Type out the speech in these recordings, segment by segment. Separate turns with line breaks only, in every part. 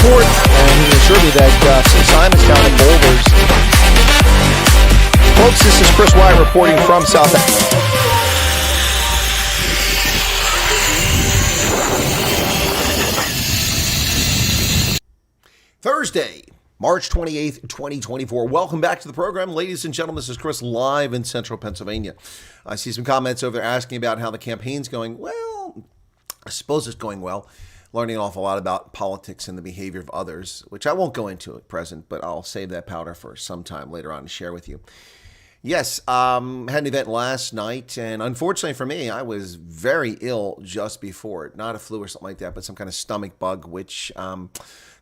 report, and he assured me that St. Simon's Town in Boulders. Folks, this is Chris Wyatt reporting from South Africa. Thursday, March 28th, 2024. Welcome back to the program. Ladies and gentlemen, this is Chris live in central Pennsylvania. I see some comments over there asking about how the campaign's going. Well, I suppose it's going well. Learning an awful lot about politics and the behavior of others, which I won't go into at present, but I'll save that powder for some time later on to share with you. Yes, had an event last night, and unfortunately for me, I was very ill just before it. Not a flu or something like that, but some kind of stomach bug, which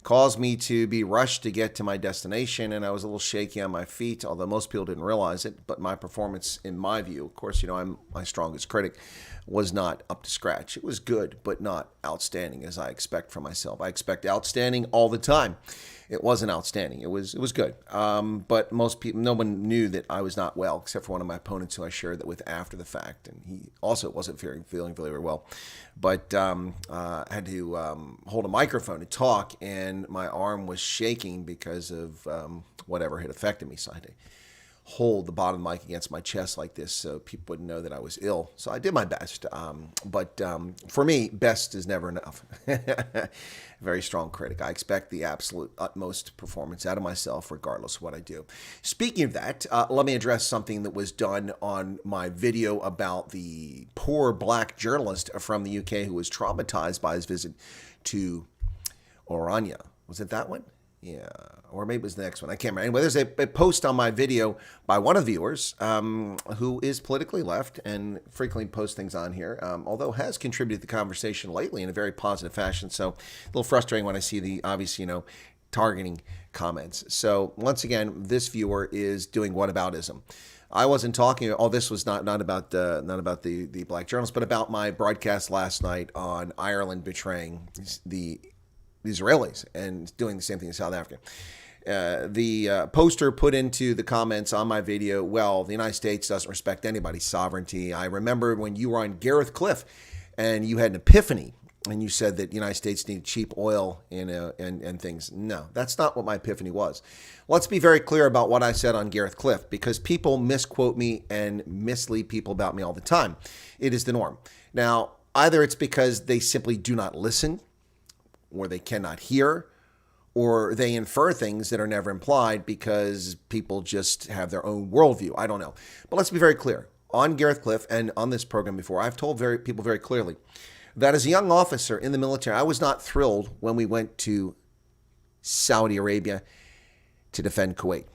caused me to be rushed to get to my destination, and I was a little shaky on my feet, although most people didn't realize it. But my performance, in my view, of course, I'm my strongest critic, was not up to scratch. It was good, but not outstanding as I expect from myself. I expect outstanding all the time. It wasn't outstanding. It was good. But most people, no one knew that I was not well, except for one of my opponents who I shared that with after the fact, and he also wasn't feeling very well. But I had to hold a microphone to talk, and my arm was shaking because of whatever had affected me. So I had to hold the bottom of the mic against my chest like this so people wouldn't know that I was ill. So I did my best. But for me, best is never enough. Very strong critic. I expect the absolute utmost performance out of myself regardless of what I do. Speaking of that, let me address something that was done on my video about the poor black journalist from the UK who was traumatized by his visit to Orania. Was it that one? Yeah, or maybe it was the next one. I can't remember. Anyway, there's a post on my video by one of the viewers who is politically left and frequently posts things on here, although has contributed to the conversation lately in a very positive fashion. So a little frustrating when I see the obvious, targeting comments. So once again, this viewer is doing whataboutism. I wasn't talking. This was not about the black journalist, but about my broadcast last night on Ireland betraying the Israelis and doing the same thing in South Africa. The poster put into the comments on my video, well, the United States doesn't respect anybody's sovereignty. I remember when you were on Gareth Cliff and you had an epiphany and you said that the United States needed cheap oil and things. No, that's not what my epiphany was. Let's be very clear about what I said on Gareth Cliff, because people misquote me and mislead people about me all the time. It is the norm. Now, either it's because they simply do not listen, or they cannot hear, or they infer things that are never implied because people just have their own worldview. I don't know. But let's be very clear. On Gareth Cliff and on this program before, I've told people very clearly that as a young officer in the military, I was not thrilled when we went to Saudi Arabia to defend Kuwait,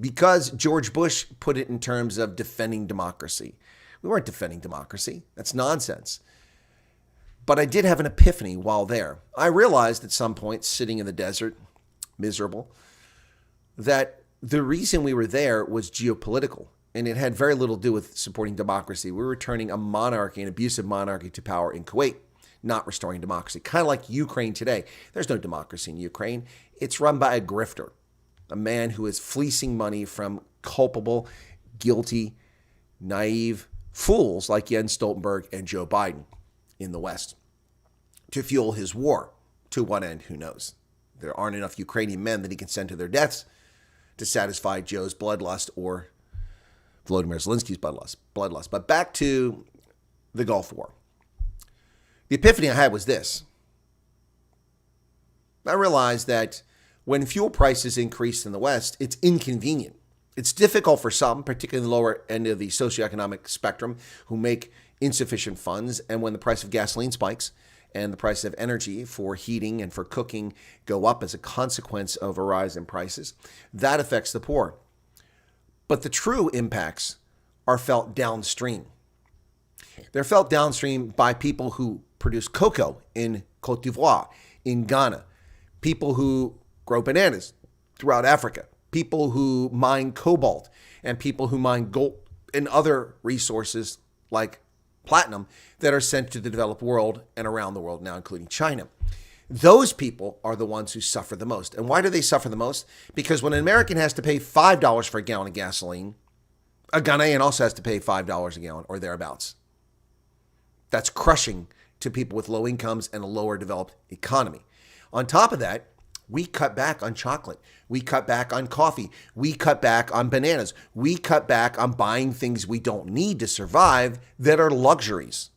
because George Bush put it in terms of defending democracy. We weren't defending democracy. That's nonsense. But I did have an epiphany while there. I realized at some point, sitting in the desert, miserable, that the reason we were there was geopolitical, and it had very little to do with supporting democracy. We were returning a monarchy, an abusive monarchy, to power in Kuwait, not restoring democracy. Kind of like Ukraine today. There's no democracy in Ukraine. It's run by a grifter, a man who is fleecing money from culpable, guilty, naive fools like Jens Stoltenberg and Joe Biden in the West to fuel his war. To what end, who knows? There aren't enough Ukrainian men that he can send to their deaths to satisfy Joe's bloodlust or Volodymyr Zelensky's bloodlust. But back to the Gulf War. The epiphany I had was this. I realized that when fuel prices increase in the West, it's inconvenient. It's difficult for some, particularly the lower end of the socioeconomic spectrum, who make insufficient funds. And when the price of gasoline spikes and the price of energy for heating and for cooking go up as a consequence of a rise in prices, that affects the poor. But the true impacts are felt downstream. They're felt downstream by people who produce cocoa in Cote d'Ivoire, in Ghana, people who grow bananas throughout Africa, people who mine cobalt, and people who mine gold and other resources like platinum that are sent to the developed world and around the world now, including China. Those people are the ones who suffer the most. And why do they suffer the most? Because when an American has to pay $5 for a gallon of gasoline, a Ghanaian also has to pay $5 a gallon or thereabouts. That's crushing to people with low incomes and a lower developed economy. On top of that, we cut back on chocolate. We cut back on coffee. We cut back on bananas. We cut back on buying things we don't need to survive that are luxuries.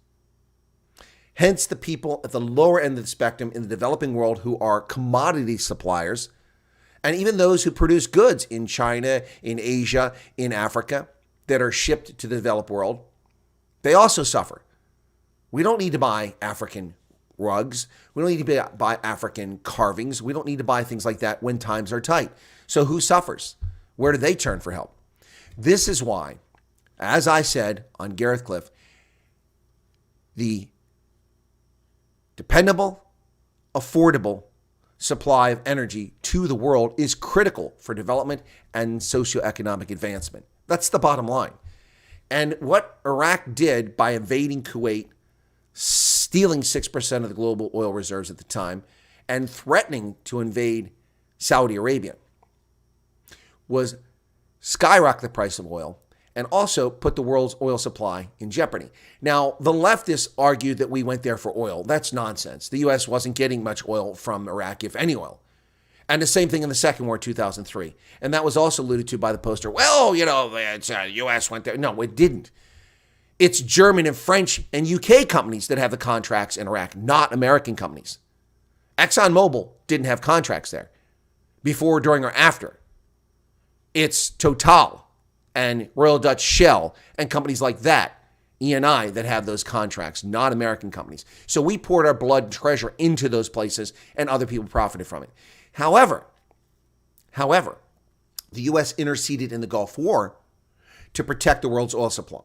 Hence, the people at the lower end of the spectrum in the developing world who are commodity suppliers, and even those who produce goods in China, in Asia, in Africa, that are shipped to the developed world, they also suffer. We don't need to buy African rugs. We don't need to buy African carvings. We don't need to buy things like that when times are tight. So who suffers? Where do they turn for help? This is why, as I said on Gareth Cliff, the dependable, affordable supply of energy to the world is critical for development and socioeconomic advancement. That's the bottom line. And what Iraq did by invading Kuwait, stealing 6% of the global oil reserves at the time, and threatening to invade Saudi Arabia, was skyrocket the price of oil and also put the world's oil supply in jeopardy. Now, the leftists argued that we went there for oil. That's nonsense. The U.S. wasn't getting much oil from Iraq, if any oil. And the same thing in the Second War, 2003. And that was also alluded to by the poster. Well, the U.S. went there. No, it didn't. It's German and French and UK companies that have the contracts in Iraq, not American companies. ExxonMobil didn't have contracts there before, during, or after. It's Total and Royal Dutch Shell and companies like that, Eni, that have those contracts, not American companies. So we poured our blood and treasure into those places, and other people profited from it. However, the U.S. interceded in the Gulf War to protect the world's oil supply,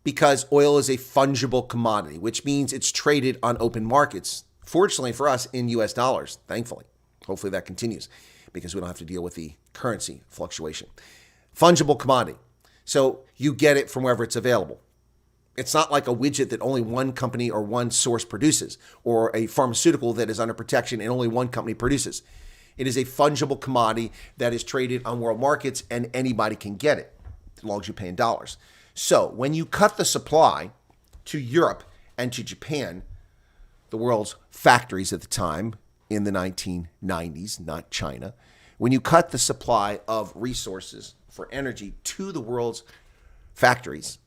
because oil is a fungible commodity, which means it's traded on open markets. Fortunately for us, in U.S. dollars, thankfully. Hopefully that continues, because we don't have to deal with the currency fluctuation. Fungible commodity. So you get it from wherever it's available. It's not like a widget that only one company or one source produces, or a pharmaceutical that is under protection and only one company produces. It is a fungible commodity that is traded on world markets, and anybody can get it as long as you pay in dollars. So when you cut the supply to Europe and to Japan, the world's factories at the time in the 1990s, not China, when you cut the supply of resources for energy to the world's factories,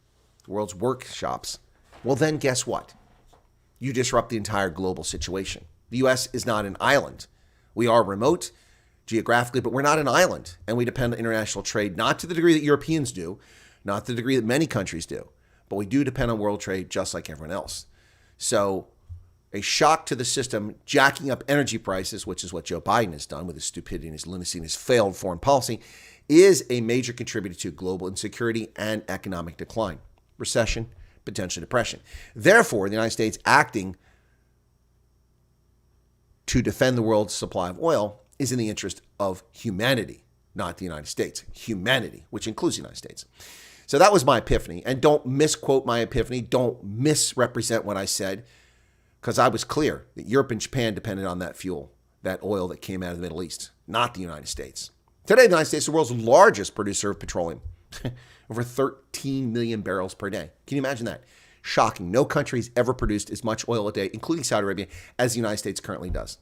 the world's workshops, well then guess what? You disrupt the entire global situation. The U.S. is not an island. We are remote geographically, but we're not an island, and we depend on international trade, not to the degree that Europeans do, not to the degree that many countries do, but we do depend on world trade just like everyone else. So a shock to the system, jacking up energy prices, which is what Joe Biden has done with his stupidity and his lunacy and his failed foreign policy, is a major contributor to global insecurity and economic decline, recession, potential depression. Therefore, the United States acting to defend the world's supply of oil is in the interest of humanity, not the United States. Humanity, which includes the United States. So that was my epiphany. And don't misquote my epiphany. Don't misrepresent what I said, because I was clear that Europe and Japan depended on that fuel, that oil that came out of the Middle East, not the United States. Today, the United States is the world's largest producer of petroleum, over 13 million barrels per day. Can you imagine that? Shocking. No country has ever produced as much oil a day, including Saudi Arabia, as the United States currently does.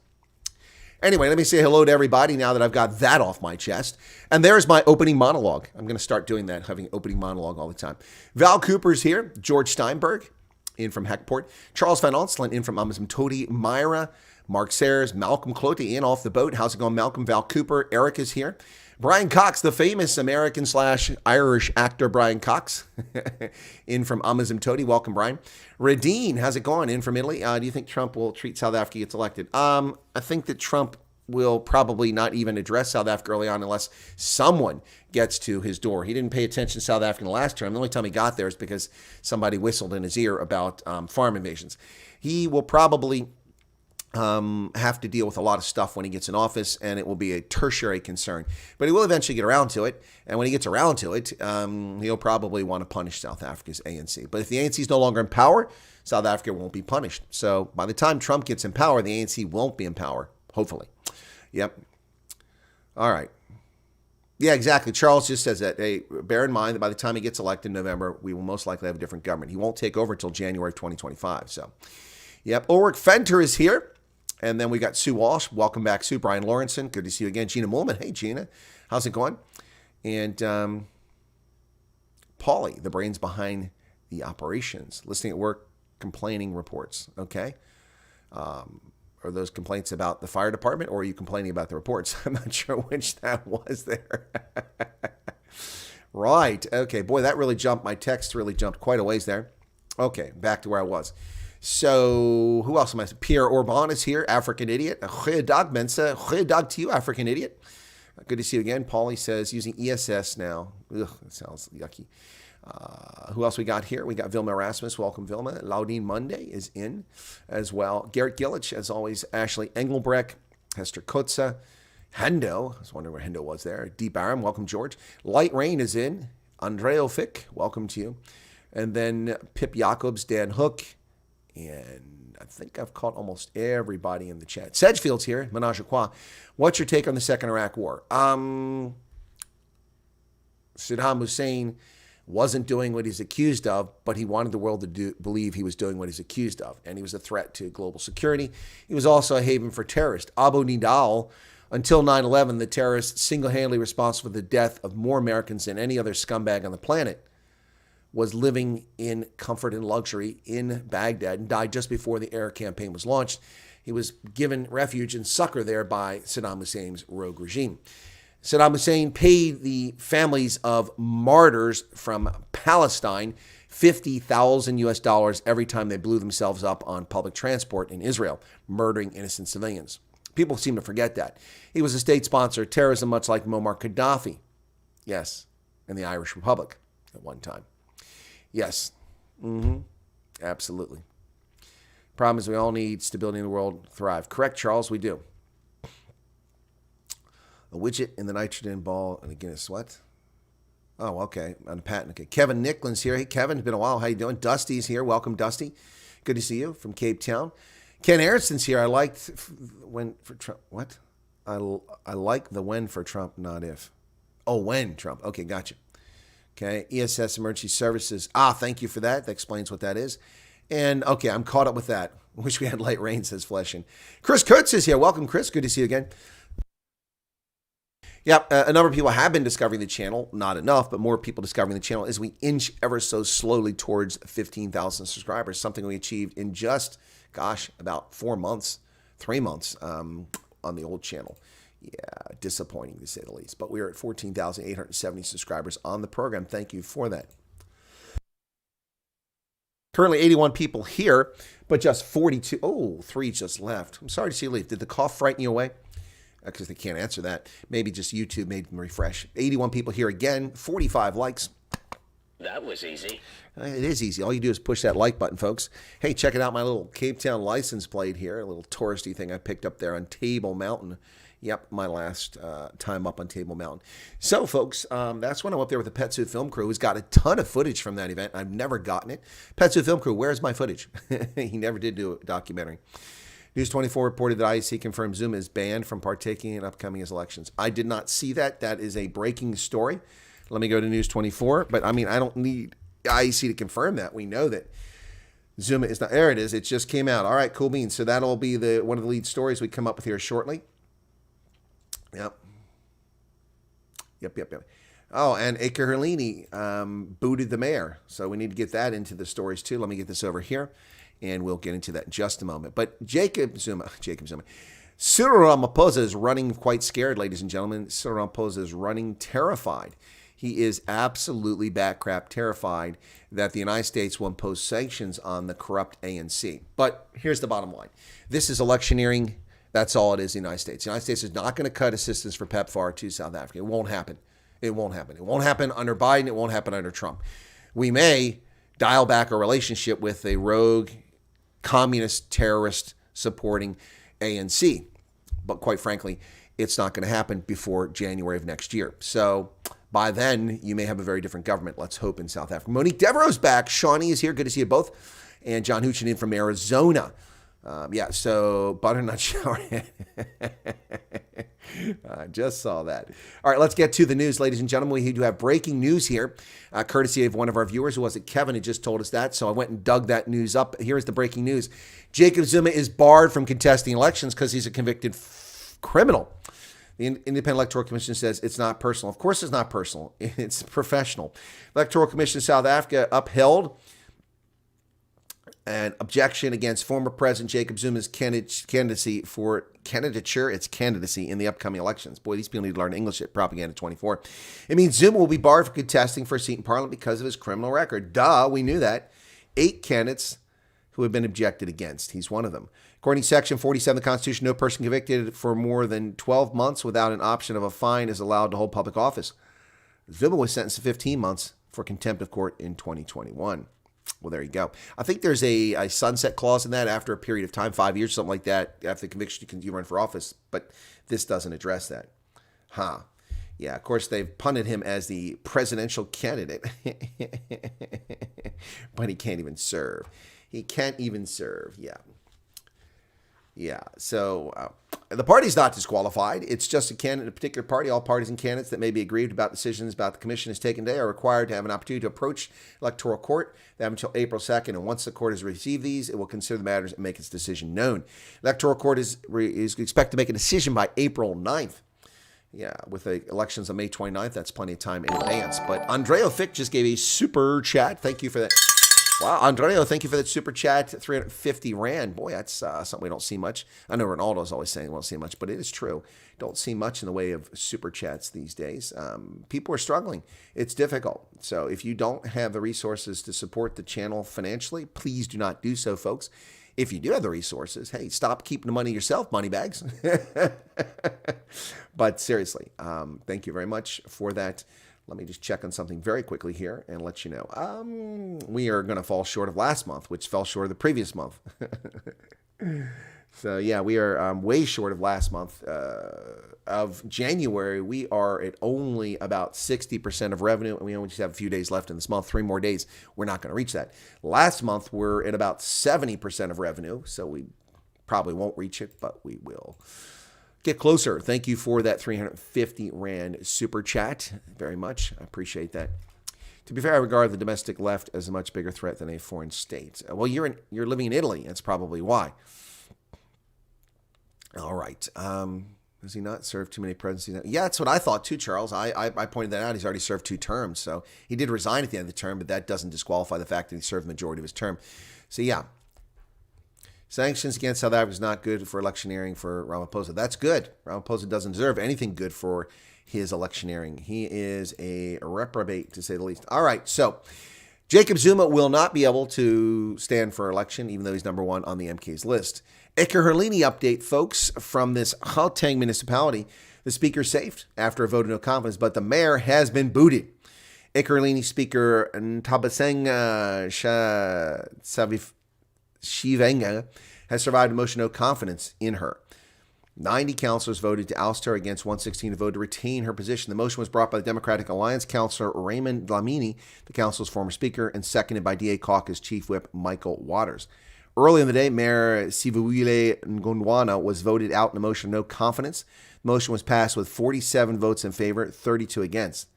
Anyway, let me say hello to everybody now that I've got that off my chest. And there's my opening monologue. I'm going to start doing that, having opening monologue all the time. Val Cooper's here. George Steinberg in from Heckport. Charles Van Onselen in from Amasmtoti. Myra. Mark Sayers. Malcolm Clote in off the boat. How's it going, Malcolm? Val Cooper. Eric is here. Brian Cox, the famous American/Irish actor Brian Cox, in from Amasmtoti. Welcome, Brian. Radine, how's it going? In from Italy. Do you think Trump will treat South Africa gets elected? I think that Trump will probably not even address South Africa early on unless someone gets to his door. He didn't pay attention to South Africa in the last term. The only time he got there is because somebody whistled in his ear about farm invasions. He will probably have to deal with a lot of stuff when he gets in office, and it will be a tertiary concern. But he will eventually get around to it, and when he gets around to it, he'll probably want to punish South Africa's ANC. But if the ANC is no longer in power, South Africa won't be punished. So by the time Trump gets in power, the ANC won't be in power, hopefully. Yep. All right. Yeah, exactly. Charles just says that. Hey, bear in mind that by the time he gets elected in November, we will most likely have a different government. He won't take over until January of 2025. So, yep. Ulrich Fenter is here. And then we got Sue Walsh. Welcome back, Sue. Brian Lawrenson. Good to see you again. Gina Mullman. Hey, Gina. How's it going? And Paulie, the brains behind the operations. Listening at work, complaining reports. Okay. Are those complaints about the fire department, or are you complaining about the reports? I'm not sure which that was there. Right. Okay. Boy, that really jumped. My text really jumped quite a ways there. Okay. Back to where I was. So who else am I? Pierre Orban is here. African idiot. Goeiedag, mensen. Goeiedag to you, African idiot. Good to see you again. Paulie says using ESS now. Ugh, that sounds yucky. Who else we got here? We got Vilma Erasmus. Welcome, Vilma. Laudine Monday is in as well. Garrett Gillich, as always. Ashley Engelbrecht. Hester Kotze. Hendo. I was wondering where Hendo was there. Deep Aram. Welcome, George. Light Rain is in. Andreo Fick. Welcome to you. And then Pip Jacobs, Dan Hook. And I think I've caught almost everybody in the chat. Sedgefield's here. Menage a Trois. What's your take on the Second Iraq War? Saddam Hussein wasn't doing what he's accused of, but he wanted the world to believe he was doing what he's accused of. And he was a threat to global security. He was also a haven for terrorists. Abu Nidal, until 9/11, the terrorist single-handedly responsible for the death of more Americans than any other scumbag on the planet, was living in comfort and luxury in Baghdad and died just before the air campaign was launched. He was given refuge and succor there by Saddam Hussein's rogue regime. Saddam Hussein paid the families of martyrs from Palestine $50,000 every time they blew themselves up on public transport in Israel, murdering innocent civilians. People seem to forget that. He was a state sponsor of terrorism, much like Muammar Gaddafi. Yes, and the Irish Republic at one time. Yes, absolutely. Problem is we all need stability in the world to thrive. Correct, Charles, we do. A widget in the nitrogen ball and a Guinness what? Oh, okay, on a patent. Okay, Kevin Nicklin's here. Hey, Kevin, it's been a while. How you doing? Dusty's here. Welcome, Dusty. Good to see you from Cape Town. Ken Aaronson's here. I liked when for Trump. What? I like the when for Trump, not if. Oh, when Trump. Okay, gotcha. Okay, ESS Emergency Services. Thank you for that. That explains what that is. And, okay, I'm caught up with that. Wish we had light rain, says Fleshin. Chris Kurtz is here. Welcome, Chris. Good to see you again. Yep, a number of people have been discovering the channel. Not enough, but more people discovering the channel as we inch ever so slowly towards 15,000 subscribers, something we achieved in just, about 3 months on the old channel. Yeah, disappointing to say the least. But we are at 14,870 subscribers on the program. Thank you for that. Currently 81 people here, but just 42. Oh, 3 just left. I'm sorry to see you leave. Did the cough frighten you away? Because they can't answer that. Maybe just YouTube made them refresh. 81 people here again, 45 likes.
That was easy.
It is easy. All you do is push that like button, folks. Hey, check it out, my little Cape Town license plate here, a little touristy thing I picked up there on Table Mountain. Yep, my last time up on Table Mountain. So, folks, that's when I'm up there with the Pet Suit Film Crew, who's got a ton of footage from that event. I've never gotten it. Pet Suit Film Crew, where's my footage? He never did do a documentary. News 24 reported that IEC confirmed Zuma is banned from partaking in upcoming elections. I did not see that. That is a breaking story. Let me go to News 24. But, I mean, I don't need IEC to confirm that. We know that Zuma is not. There it is. It just came out. All right, cool beans. So that'll be one of the lead stories we come up with here shortly. Yep. Oh, and Aker Herlini booted the mayor. So we need to get that into the stories, too. Let me get this over here. And we'll get into that in just a moment. But Jacob Zuma. Cyril Ramaphosa is running quite scared, ladies and gentlemen. Cyril Ramaphosa is running terrified. He is absolutely bat-crap terrified that the United States will impose sanctions on the corrupt ANC. But here's the bottom line. This is electioneering. That's all it is in the United States. The United States is not going to cut assistance for PEPFAR to South Africa. It won't happen. It won't happen. It won't happen under Biden. It won't happen under Trump. We may dial back our relationship with a rogue communist terrorist supporting ANC. But quite frankly, it's not going to happen before January of next year. So by then, you may have a very different government. Let's hope in South Africa. Monique Devereaux's back. Shawnee is here. Good to see you both. And John Huchin in from Arizona. So butternut shower. I just saw that. All right, let's get to the news, ladies and gentlemen. We do have breaking news here, courtesy of one of our viewers. Who was it? Kevin had just told us that, so I went and dug that news up. Here's the breaking news. Jacob Zuma is barred from contesting elections because he's a convicted criminal. The Independent Electoral Commission says it's not personal. Of course it's not personal. It's professional. Electoral Commission of South Africa upheld an objection against former President Jacob Zuma's candidacy in the upcoming elections. Boy, these people need to learn English at Propaganda 24. It means Zuma will be barred from contesting for a seat in Parliament because of his criminal record. Duh, we knew that. 8 candidates who have been objected against. He's one of them. According to Section 47 of the Constitution, no person convicted for more than 12 months without an option of a fine is allowed to hold public office. Zuma was sentenced to 15 months for contempt of court in 2021. Well, there you go. I think there's a sunset clause in that after a period of time, 5 years, something like that. After the conviction, you run for office. But this doesn't address that. Yeah, of course, they've punted him as the presidential candidate. But he can't even serve. He can't even serve. Yeah. So the party's not disqualified. It's just a candidate, a particular party. All parties and candidates that may be aggrieved about decisions about the commission has taken today are required to have an opportunity to approach electoral court. They have until April 2nd, and once the court has received these, it will consider the matters and make its decision known. Electoral court is expected to make a decision by April 9th. Yeah, with the elections on May 29th, that's plenty of time in advance. But Andreo Fick just gave a super chat. Thank you for that. Wow, Andreo, thank you for that super chat. 350 Rand. Boy, that's something we don't see much. I know Ronaldo's always saying we don't see much, but it is true. Don't see much in the way of super chats these days. People are struggling. It's difficult. So if you don't have the resources to support the channel financially, please do not do so, folks. If you do have the resources, hey, stop keeping the money yourself, money bags. But seriously, thank you very much for that. Let me just check on something very quickly here and let you know. We are going to fall short of last month, which fell short of the previous month. So, yeah, we are way short of last month. Of January, we are at only about 60% of revenue, and we only just have a few days left in this month. 3 more days, we're not going to reach that. Last month, we're at about 70% of revenue, so we probably won't reach it, but we will get closer. Thank you for that 350 Rand super chat. Very much. I appreciate that. To be fair, I regard the domestic left as a much bigger threat than a foreign state. Well, you're living in Italy. That's probably why. All right. Does he not serve too many presidencies? Yeah, that's what I thought too, Charles. I pointed that out. He's already served 2 terms. So he did resign at the end of the term, but that doesn't disqualify the fact that he served the majority of his term. So, yeah. Sanctions against South Africa is not good for electioneering for Ramaphosa. That's good. Ramaphosa doesn't deserve anything good for his electioneering. He is a reprobate, to say the least. All right, so Jacob Zuma will not be able to stand for election, even though he's number 1 on the MK's list. Ekurhuleni update, folks, from this Gauteng municipality. The speaker saved after a vote of no confidence, but the mayor has been booted. Ekurhuleni Speaker Ntabiseng Shivenga has survived a motion of no confidence in her. 90 councilors voted to oust her against 116 to vote to retain her position. The motion was brought by the Democratic Alliance councilor Raymond Dlamini, the council's former speaker, and seconded by DA caucus chief whip Michael Waters. Early in the day, Mayor Sivuyile Ngondwana was voted out in a motion of no confidence. The motion was passed with 47 votes in favor, 32 against.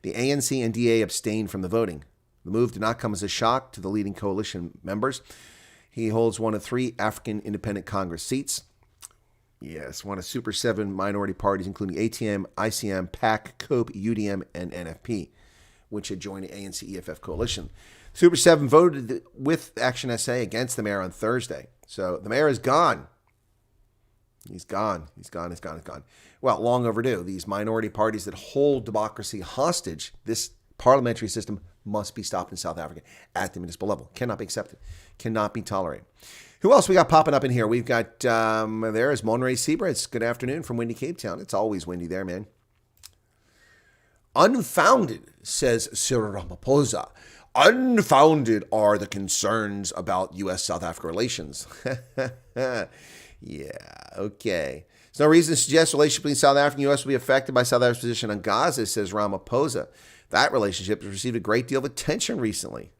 The ANC and DA abstained from the voting. The move did not come as a shock to the leading coalition members. He holds one of 3 African Independent Congress seats. Yes, one of Super 7 minority parties, including ATM, ICM, PAC, COPE, UDM, and NFP, which had joined the ANC-EFF coalition. Super 7 voted with Action SA against the mayor on Thursday. So the mayor is gone. He's gone. Well, long overdue. These minority parties that hold democracy hostage, this parliamentary system must be stopped in South Africa at the municipal level. Cannot be accepted. Cannot be tolerated. Who else we got popping up in here? We've got, there is Monray Seabreds. Good afternoon from windy Cape Town. It's always windy there, man. Unfounded, says Cyril Ramaphosa. Unfounded are the concerns about U.S.-South Africa relations. Yeah, okay. There's no reason to suggest the relationship between South Africa and U.S. will be affected by South Africa's position on Gaza, says Ramaphosa. That relationship has received a great deal of attention recently.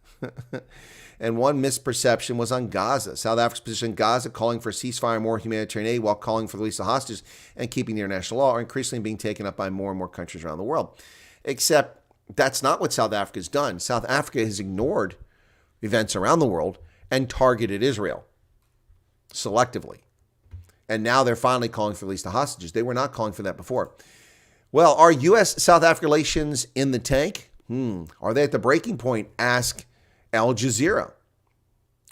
And one misperception was on Gaza. South Africa's position in Gaza, calling for a ceasefire and more humanitarian aid while calling for the release of hostages and keeping the international law, are increasingly being taken up by more and more countries around the world. Except that's not what South Africa's done. South Africa has ignored events around the world and targeted Israel selectively. And now they're finally calling for the release of hostages. They were not calling for that before. Well, are U.S.-South Africa relations in the tank? Are they at the breaking point? Ask Al Jazeera.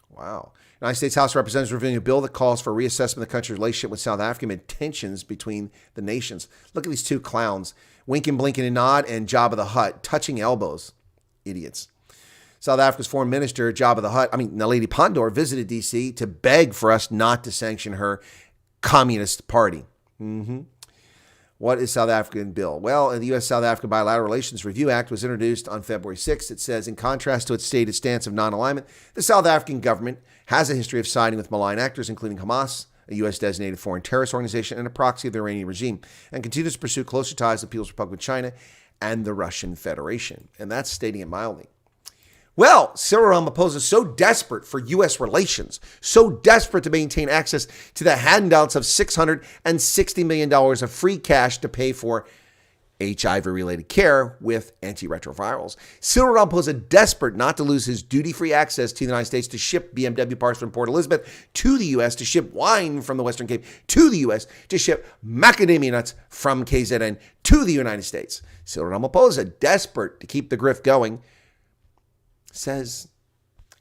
Wow. United States House of Representatives reviewing a bill that calls for a reassessment of the country's relationship with South Africa amid tensions between the nations. Look at these two clowns, wink and blink and nod, and Jabba the Hutt, touching elbows. Idiots. South Africa's foreign minister, Jabba the Hutt, Naledi Pandor, visited D.C. to beg for us not to sanction her communist party. What is South African bill? Well, the U.S.-South Africa Bilateral Relations Review Act was introduced on February 6th. It says, in contrast to its stated stance of non-alignment, the South African government has a history of siding with malign actors, including Hamas, a U.S.-designated foreign terrorist organization and a proxy of the Iranian regime, and continues to pursue closer ties to the People's Republic of China and the Russian Federation. And that's stating it mildly. Well, Cyril Ramaphosa is so desperate for U.S. relations, so desperate to maintain access to the handouts of $660 million of free cash to pay for HIV-related care with antiretrovirals. Cyril Ramaphosa desperate not to lose his duty-free access to the United States to ship BMW parts from Port Elizabeth to the U.S., to ship wine from the Western Cape to the U.S., to ship macadamia nuts from KZN to the United States. Cyril Ramaphosa, desperate to keep the grift going, says,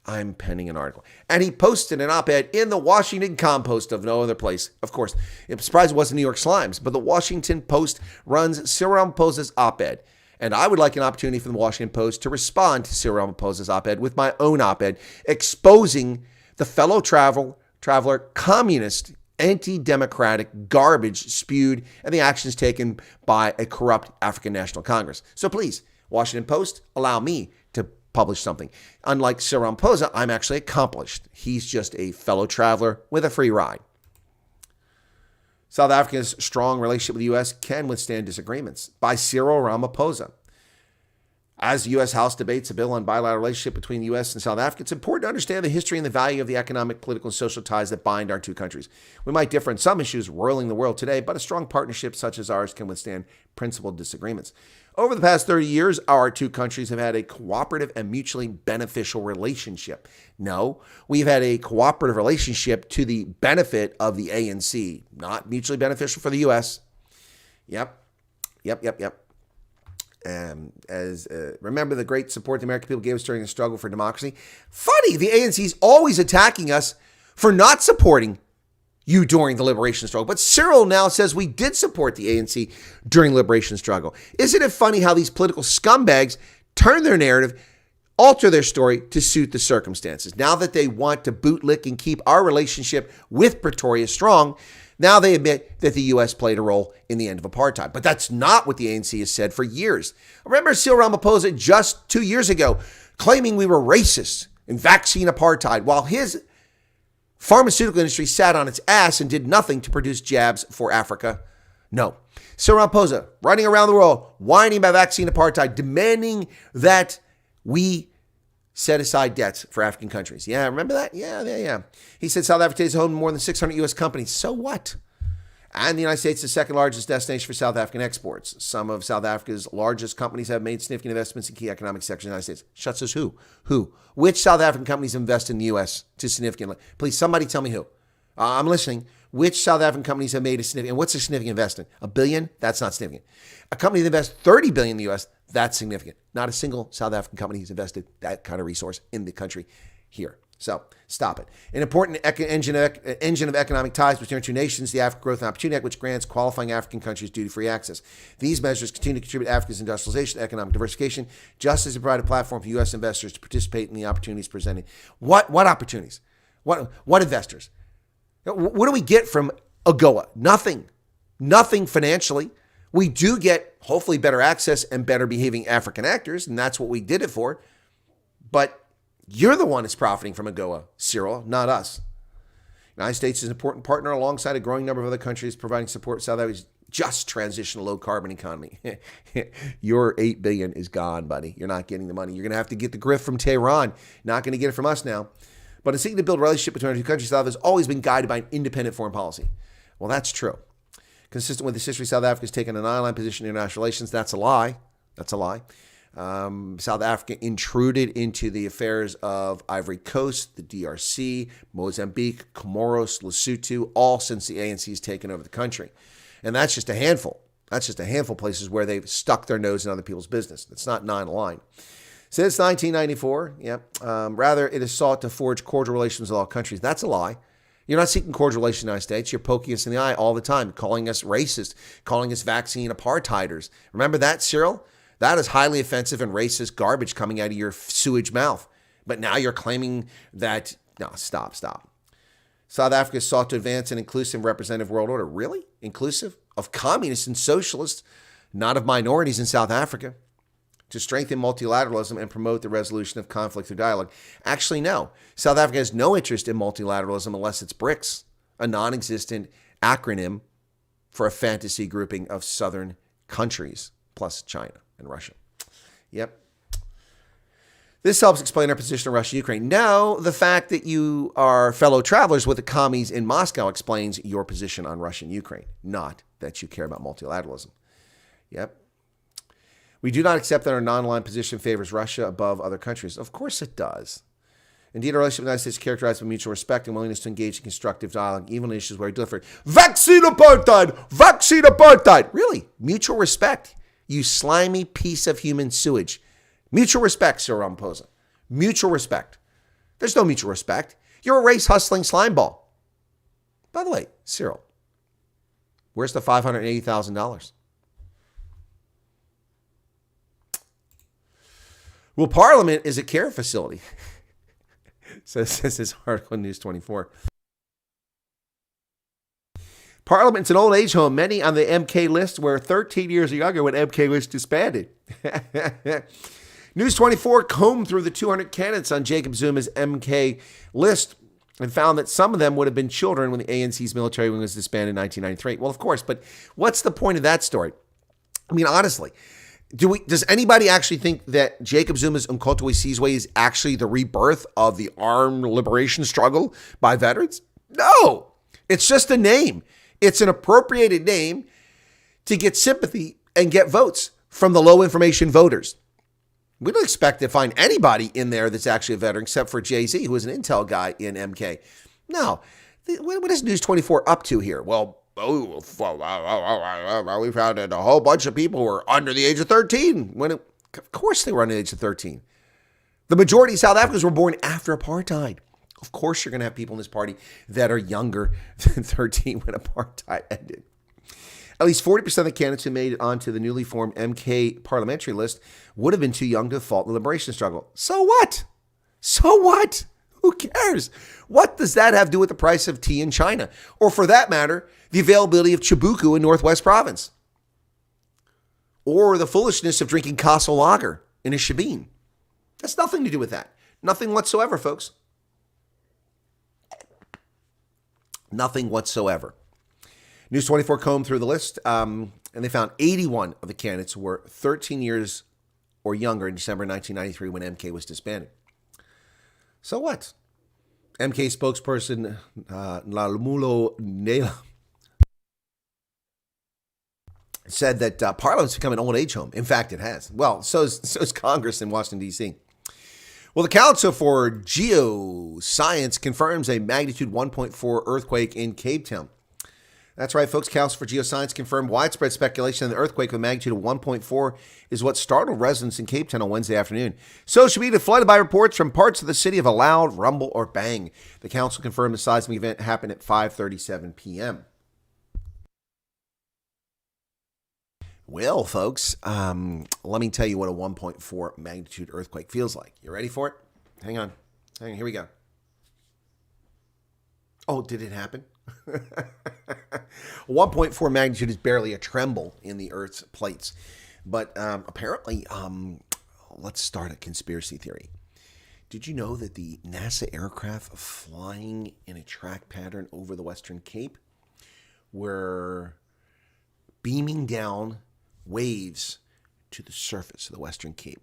I'm penning an article. And he posted an op-ed in the Washington Compost of no other place. Of course, I'm surprised it wasn't New York Slimes, but the Washington Post runs Cyril Ramaphosa's op-ed. And I would like an opportunity for the Washington Post to respond to Cyril Ramaphosa's op-ed with my own op-ed, exposing the fellow traveler, communist, anti-democratic garbage spewed and the actions taken by a corrupt African National Congress. So please, Washington Post, allow me to publish something. Unlike Cyril Ramaphosa, I'm actually accomplished. He's just a fellow traveler with a free ride. South Africa's strong relationship with the U.S. can withstand disagreements. By Cyril Ramaphosa. As the U.S. House debates a bill on bilateral relationship between the U.S. and South Africa, it's important to understand the history and the value of the economic, political, and social ties that bind our two countries. We might differ in some issues roiling the world today, but a strong partnership such as ours can withstand principled disagreements. Over the past 30 years, our two countries have had a cooperative and mutually beneficial relationship. No, we've had a cooperative relationship to the benefit of the ANC, not mutually beneficial for the U.S. Yep. Remember the great support the American people gave us during the struggle for democracy? Funny, the ANC is always attacking us for not supporting you during the liberation struggle. But Cyril now says we did support the ANC during the liberation struggle. Isn't it funny how these political scumbags turn their narrative, alter their story to suit the circumstances? Now that they want to bootlick and keep our relationship with Pretoria strong, now they admit that the U.S. played a role in the end of apartheid. But that's not what the ANC has said for years. Remember Cyril Ramaphosa just 2 years ago claiming we were racist and vaccine apartheid while his pharmaceutical industry sat on its ass and did nothing to produce jabs for Africa? No. Cyril Ramaphosa running around the world, whining about vaccine apartheid, demanding that we set aside debts for African countries. Yeah, remember that? Yeah. He said South Africa is home to more than 600 U.S. companies. So what? And the United States is the second largest destination for South African exports. Some of South Africa's largest companies have made significant investments in key economic sectors of the United States. Shuts says who? Who? Which South African companies invest in the U.S. to significantly? Please, somebody tell me who. I'm listening. Which South African companies have made a significant, and what's a significant investment? $1 billion? That's not significant. A company that invests $30 billion in the U.S., that's significant. Not a single South African company has invested that kind of resource in the country here. So stop it. An important engine of economic ties between our two nations, the African Growth and Opportunity Act, which grants qualifying African countries duty-free access. These measures continue to contribute to Africa's industrialization, economic diversification, just as they provide a platform for U.S. investors to participate in the opportunities presented. What opportunities? What investors? What do we get from AGOA? Nothing financially. We do get, hopefully, better access and better behaving African actors, and that's what we did it for. But you're the one that's profiting from AGOA, Cyril, not us. The United States is an important partner alongside a growing number of other countries providing support to just transition to low carbon economy. Your $8 billion is gone, buddy. You're not getting the money. You're going to have to get the grift from Tehran. Not going to get it from us now. But in seeking to build a relationship between our two countries, South Africa has always been guided by an independent foreign policy. Well, that's true. Consistent with this history, South Africa has taken an eye-line position in international relations. That's a lie. That's a lie. South Africa intruded into the affairs of Ivory Coast, the DRC, Mozambique, Comoros, Lesotho, all since the ANC has taken over the country. And that's just a handful. That's just a handful of places where they've stuck their nose in other people's business. It's not non-aligned. Since 1994, rather, it has sought to forge cordial relations with all countries. That's a lie. You're not seeking cordial relations with the United States. You're poking us in the eye all the time, calling us racist, calling us vaccine apartheiders. Remember that, Cyril? That is highly offensive and racist garbage coming out of your sewage mouth. But now you're claiming that, no, stop. South Africa sought to advance an inclusive representative world order. Really? Inclusive? Of communists and socialists, not of minorities in South Africa. To strengthen multilateralism and promote the resolution of conflict through dialogue. Actually, no. South Africa has no interest in multilateralism unless it's BRICS, a non-existent acronym for a fantasy grouping of southern countries, plus China and Russia. Yep. This helps explain our position on Russia-Ukraine. Now, the fact that you are fellow travelers with the commies in Moscow explains your position on Russia and Ukraine, not that you care about multilateralism. Yep. We do not accept that our non-aligned position favors Russia above other countries. Of course it does. Indeed, our relationship with the United States is characterized by mutual respect and willingness to engage in constructive dialogue, even on issues where we differ. Vaccine apartheid! Vaccine apartheid! Really? Mutual respect. You slimy piece of human sewage. Mutual respect, Sir Ramaphosa. Mutual respect. There's no mutual respect. You're a race-hustling slime ball. By the way, Cyril, where's the $580,000? Well, Parliament is a care facility, says this article in News 24. Parliament's an old age home, many on the MK list were 13 years or younger when MK was disbanded. News 24 combed through the 200 candidates on Jacob Zuma's MK list and found that some of them would have been children when the ANC's military wing was disbanded in 1993. Well, of course, but what's the point of that story? I mean, honestly, does anybody actually think that Jacob Zuma's Umkhonto we Sizwe is actually the rebirth of the armed liberation struggle by veterans? No, it's just a name. It's an appropriated name to get sympathy and get votes from the low information voters. We don't expect to find anybody in there that's actually a veteran except for Jay-Z, who was an intel guy in MK. No. What is News 24 up to here? Well, we found that a whole bunch of people were under the age of 13. Of course they were under the age of 13. The majority of South Africans were born after apartheid. Of course you're going to have people in this party that are younger than 13 when apartheid ended. At least 40% of the candidates who made it onto the newly formed MK parliamentary list would have been too young to have fought in the liberation struggle. So what? So what? Who cares? What does that have to do with the price of tea in China? Or for that matter, the availability of Chibuku in Northwest Province? Or the foolishness of drinking Castle Lager in a shebeen? That's nothing to do with that. Nothing whatsoever, folks. Nothing whatsoever. News 24 combed through the list, and they found 81 of the candidates were 13 years or younger in December 1993 when MK was disbanded. So what? MK spokesperson Nalumulo Nela said that Parliament's become an old age home. In fact, it has. Well, so is Congress in Washington, D.C. Well, the Council for Geoscience confirms a magnitude 1.4 earthquake in Cape Town. That's right, folks. Council for Geoscience confirmed widespread speculation that the earthquake with a magnitude of 1.4 is what startled residents in Cape Town on Wednesday afternoon. Social media flooded by reports from parts of the city of a loud rumble or bang. The council confirmed the seismic event happened at 5:37 p.m. Well, folks, let me tell you what a 1.4 magnitude earthquake feels like. You ready for it? Hang on. Here we go. Oh, did it happen? 1.4 magnitude is barely a tremble in the Earth's plates. But apparently, let's start a conspiracy theory. Did you know that the NASA aircraft flying in a track pattern over the Western Cape were beaming down waves to the surface of the Western Cape.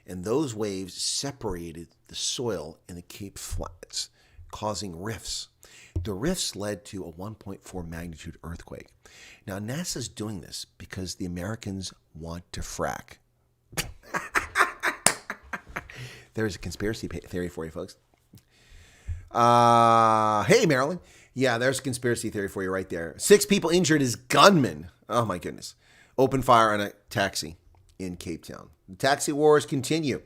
And those waves separated the soil in the Cape Flats, causing rifts. The rifts led to a 1.4 magnitude earthquake. Now, NASA's doing this because the Americans want to frack. There's a conspiracy theory for you, folks. Hey, Marilyn. Yeah, there's a conspiracy theory for you right there. 6 people injured as gunmen, oh my goodness, open fire on a taxi in Cape Town. The taxi wars continue.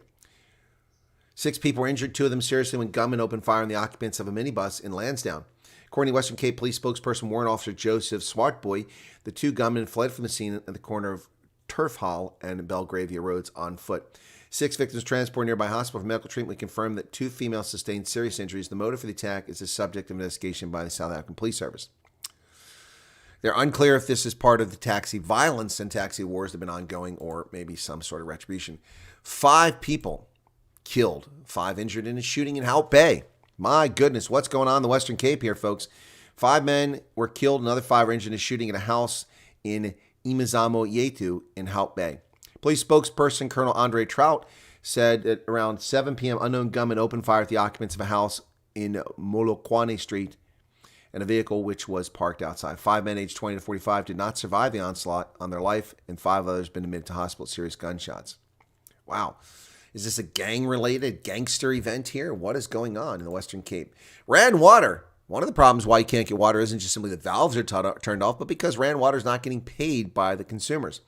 6 people were injured, 2 of them seriously, when gunmen opened fire on the occupants of a minibus in Lansdowne. According to Western Cape Police spokesperson Warrant Officer Joseph Swartboy, the 2 gunmen fled from the scene at the corner of Turf Hall and Belgravia Roads on foot. 6 victims transported nearby hospital for medical treatment confirmed that 2 females sustained serious injuries. The motive for the attack is the subject of investigation by the South African Police Service. They're unclear if this is part of the taxi violence and taxi wars that have been ongoing or maybe some sort of retribution. 5 people killed, 5 injured in a shooting in Hout Bay. My goodness, what's going on in the Western Cape here, folks? 5 men were killed, another 5 were injured in a shooting at a house in Imizamo Yetu in Hout Bay. Police spokesperson Colonel Andre Trout said that around 7 p.m., unknown gunmen opened fire at the occupants of a house in Molokwane Street and a vehicle which was parked outside. 5 men aged 20 to 45 did not survive the onslaught on their life, and 5 others been admitted to hospital with serious gunshots. Wow. Is this a gang-related gangster event here? What is going on in the Western Cape? Ran water. One of the problems why you can't get water isn't just simply the valves are turned off, but because Ran water is not getting paid by the consumers.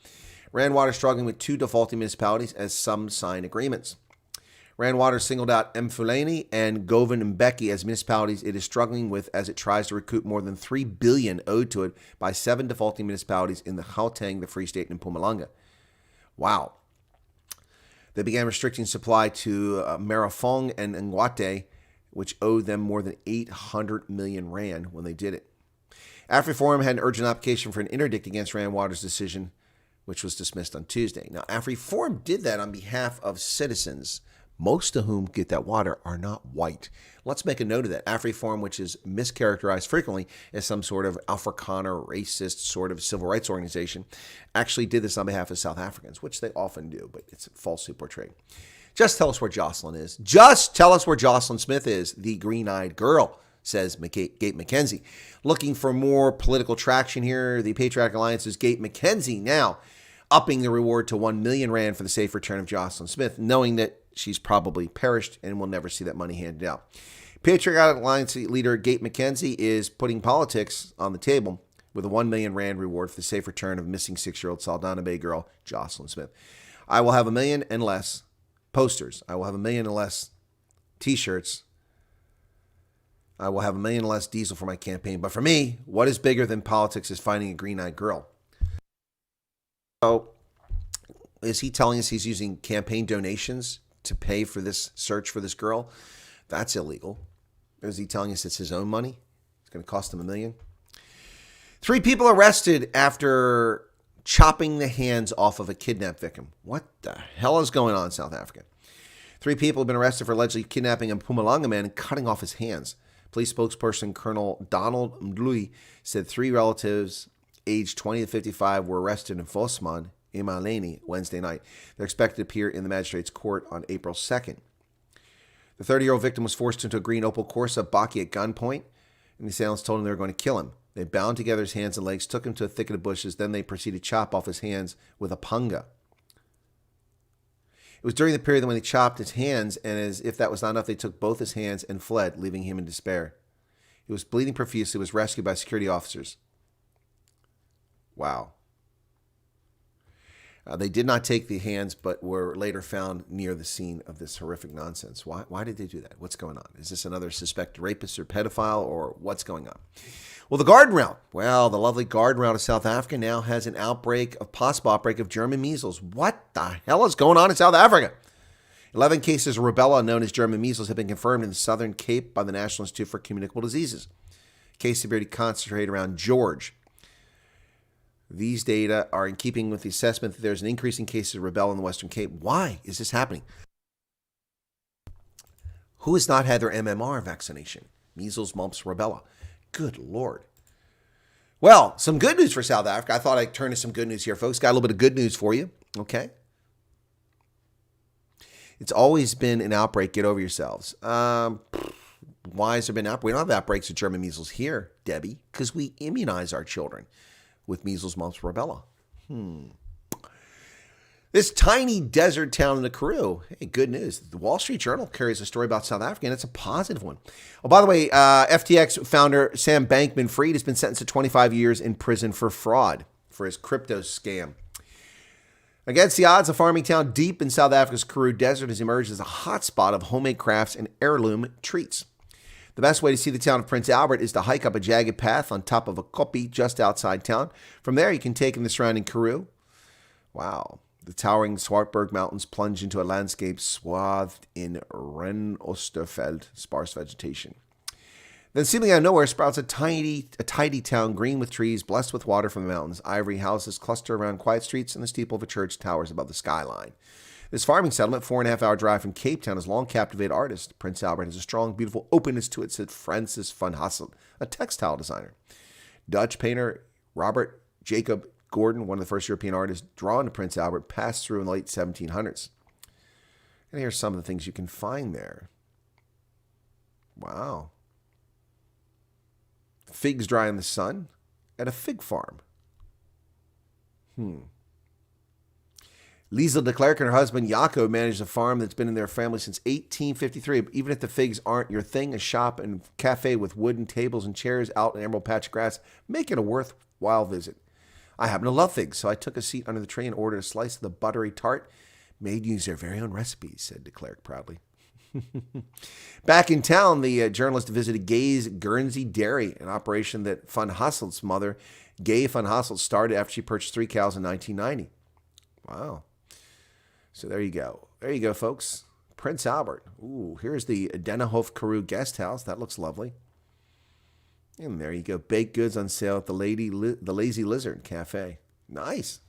Ran Water struggling with 2 defaulting municipalities as some sign agreements. Ran Water singled out Mfuleni and Govan Mbeki as municipalities it is struggling with as it tries to recoup more than $3 billion owed to it by 7 defaulting municipalities in the Gauteng, the Free State, and Mpumalanga. Wow. They began restricting supply to Marafong and Ngwate, which owed them more than 800 million rand when they did it. AfriForum had an urgent application for an interdict against Ran Water's decision, which was dismissed on Tuesday. Now, AfriForum did that on behalf of citizens, most of whom get that water are not white. Let's make a note of that. AfriForum, which is mischaracterized frequently as some sort of Afrikaner, racist sort of civil rights organization, actually did this on behalf of South Africans, which they often do, but it's falsely portrayed. Just tell us where Jocelyn is. Just tell us where Jocelyn Smith is, the green-eyed girl, says Gate McKenzie. Looking for more political traction here, the Patriotic Alliance's Gate McKenzie now upping the reward to 1 million rand for the safe return of Jocelyn Smith, knowing that she's probably perished and will never see that money handed out. Patriotic Alliance leader Gate McKenzie is putting politics on the table with a 1 million rand reward for the safe return of missing 6-year-old Saldanha Bay girl Jocelyn Smith. I will have 1 million and less posters. I will have 1 million and less t-shirts. I will have 1 million and less diesel for my campaign. But for me, what is bigger than politics is finding a green-eyed girl. So, is he telling us he's using campaign donations to pay for this search for this girl? That's illegal. Is he telling us it's his own money? It's going to cost him 1 million. 3 people arrested after chopping the hands off of a kidnapped victim. What the hell is going on in South Africa? 3 people have been arrested for allegedly kidnapping a Mpumalanga man and cutting off his hands. Police spokesperson Colonel Donald Mdlui said 3 relatives aged 20 to 55 were arrested in Vosman, Emaleni, Wednesday night. They're expected to appear in the magistrate's court on April 2nd. The 30-year-old victim was forced into a green Opel Corsa Baki at gunpoint, and the assailants told him they were going to kill him. They bound together his hands and legs, took him to a thicket of bushes, then they proceeded to chop off his hands with a panga. It was during the period when they chopped his hands, and as if that was not enough, they took both his hands and fled, leaving him in despair. He was bleeding profusely, was rescued by security officers. Wow. They did not take the hands, but were later found near the scene of this horrific nonsense. Why did they do that? What's going on? Is this another suspected rapist or pedophile, or what's going on? Well, the garden route. Well, the lovely garden route of South Africa now has an possible outbreak of German measles. What the hell is going on in South Africa? 11 cases of rubella, known as German measles, have been confirmed in the Southern Cape by the National Institute for Communicable Diseases. Case severity concentrated around George. These data are in keeping with the assessment that there's an increase in cases of rubella in the Western Cape. Why is this happening? Who has not had their MMR vaccination? Measles, mumps, rubella. Good Lord. Well, some good news for South Africa. I thought I'd turn to some good news here, folks. Got a little bit of good news for you, okay? It's always been an outbreak. Get over yourselves. Why has there been an outbreak? We don't have outbreaks of German measles here, Debbie, because we immunize our children with measles, mumps, rubella. This tiny desert town in the Karoo. Hey, good news. The Wall Street Journal carries a story about South Africa, and it's a positive one. Oh, by the way, FTX founder Sam Bankman-Fried has been sentenced to 25 years in prison for fraud for his crypto scam. Against the odds, a farming town deep in South Africa's Karoo Desert has emerged as a hotspot of homemade crafts and heirloom treats. The best way to see the town of Prince Albert is to hike up a jagged path on top of a koppie just outside town. From there, you can take in the surrounding Karoo. Wow. The towering Swartberg Mountains plunge into a landscape swathed in Ren-Osterveld, sparse vegetation. Then, seemingly out of nowhere, sprouts a tidy town green with trees, blessed with water from the mountains. Ivory houses cluster around quiet streets, and the steeple of a church towers above the skyline. This farming settlement, 4.5-hour drive from Cape Town, has long captivated artists. Prince Albert has a strong, beautiful openness to it, said Francis van Hasselt, a textile designer. Dutch painter Robert Jacob Gordon, one of the first European artists drawn to Prince Albert, passed through in the late 1700s. And here's some of the things you can find there. Wow. Figs dry in the sun at a fig farm. Liesel de Klerk and her husband Jaco manage a farm that's been in their family since 1853. Even if the figs aren't your thing, a shop and cafe with wooden tables and chairs out in an emerald patch of grass make it a worthwhile visit. I happen to love figs, so I took a seat under the tree and ordered a slice of the buttery tart made using their very own recipes, said de Klerk proudly. Back in town, the journalist visited Gay's Guernsey Dairy, an operation that Van Hasselt's mother, Gay Van Hasselt, started after she purchased 3 cows in 1990. Wow. So there you go. There you go, folks. Prince Albert. Ooh, here's the Dennehof Karoo guest house. That looks lovely. And there you go. Baked goods on sale at the Lazy Lizard Cafe. Nice.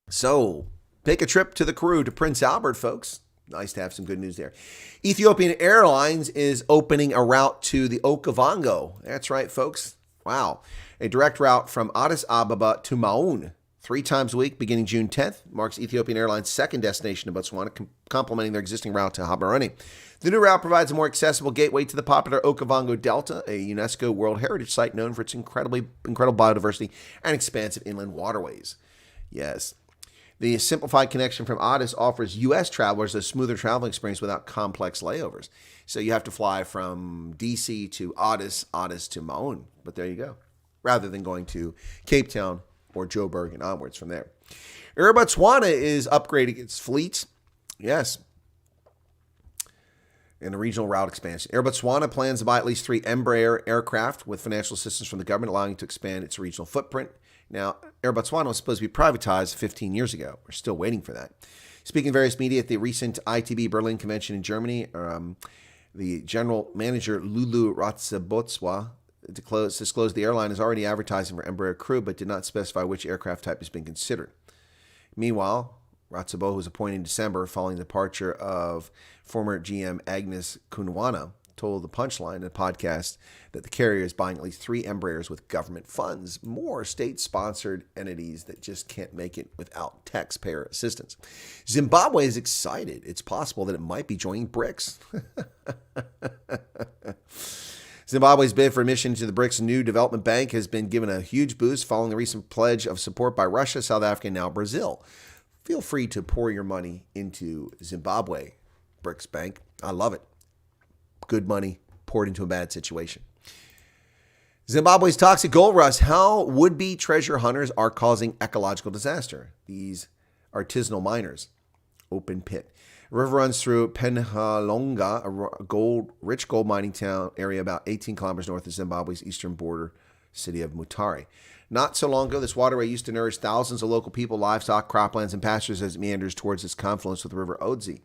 So, take a trip to the Karoo to Prince Albert, folks. Nice to have some good news there. Ethiopian Airlines is opening a route to the Okavango. That's right, folks. Wow. A direct route from Addis Ababa to Maun 3 times a week beginning June 10th marks Ethiopian Airlines' second destination to Botswana, complementing their existing route to Gaborone. The new route provides a more accessible gateway to the popular Okavango Delta, a UNESCO World Heritage Site known for its incredible biodiversity and expansive inland waterways. Yes. The simplified connection from Addis offers U.S. travelers a smoother traveling experience without complex layovers. So you have to fly from D.C. to Addis to Maun. But there you go. Rather than going to Cape Town or Joburg and onwards from there. Air Botswana is upgrading its fleet. Yes. And a regional route expansion. Air Botswana plans to buy at least 3 Embraer aircraft with financial assistance from the government, allowing it to expand its regional footprint. Now, Air Botswana was supposed to be privatized 15 years ago. We're still waiting for that. Speaking of various media at the recent ITB Berlin convention in Germany, the general manager Lulu Ratzabotswa disclosed the airline is already advertising for Embraer crew, but did not specify which aircraft type is being considered. Meanwhile, Ratsabo, who was appointed in December following the departure of former GM Agnes Kunwana, told the Punchline in a podcast that the carrier is buying at least 3 Embraers with government funds, more state-sponsored entities that just can't make it without taxpayer assistance. Zimbabwe is excited. It's possible that it might be joining BRICS. Zimbabwe's bid for admission to the BRICS New Development Bank has been given a huge boost following the recent pledge of support by Russia, South Africa, and now Brazil. Feel free to pour your money into Zimbabwe BRICS Bank. I love it. Good money poured into a bad situation. Zimbabwe's toxic gold rush. How would-be treasure hunters are causing ecological disaster. These artisanal miners. Open pit. A river runs through Penhalonga, a rich gold mining town area about 18 kilometers north of Zimbabwe's eastern border city of Mutare. Not so long ago, this waterway used to nourish thousands of local people, livestock, croplands, and pastures as it meanders towards its confluence with the river Odzi.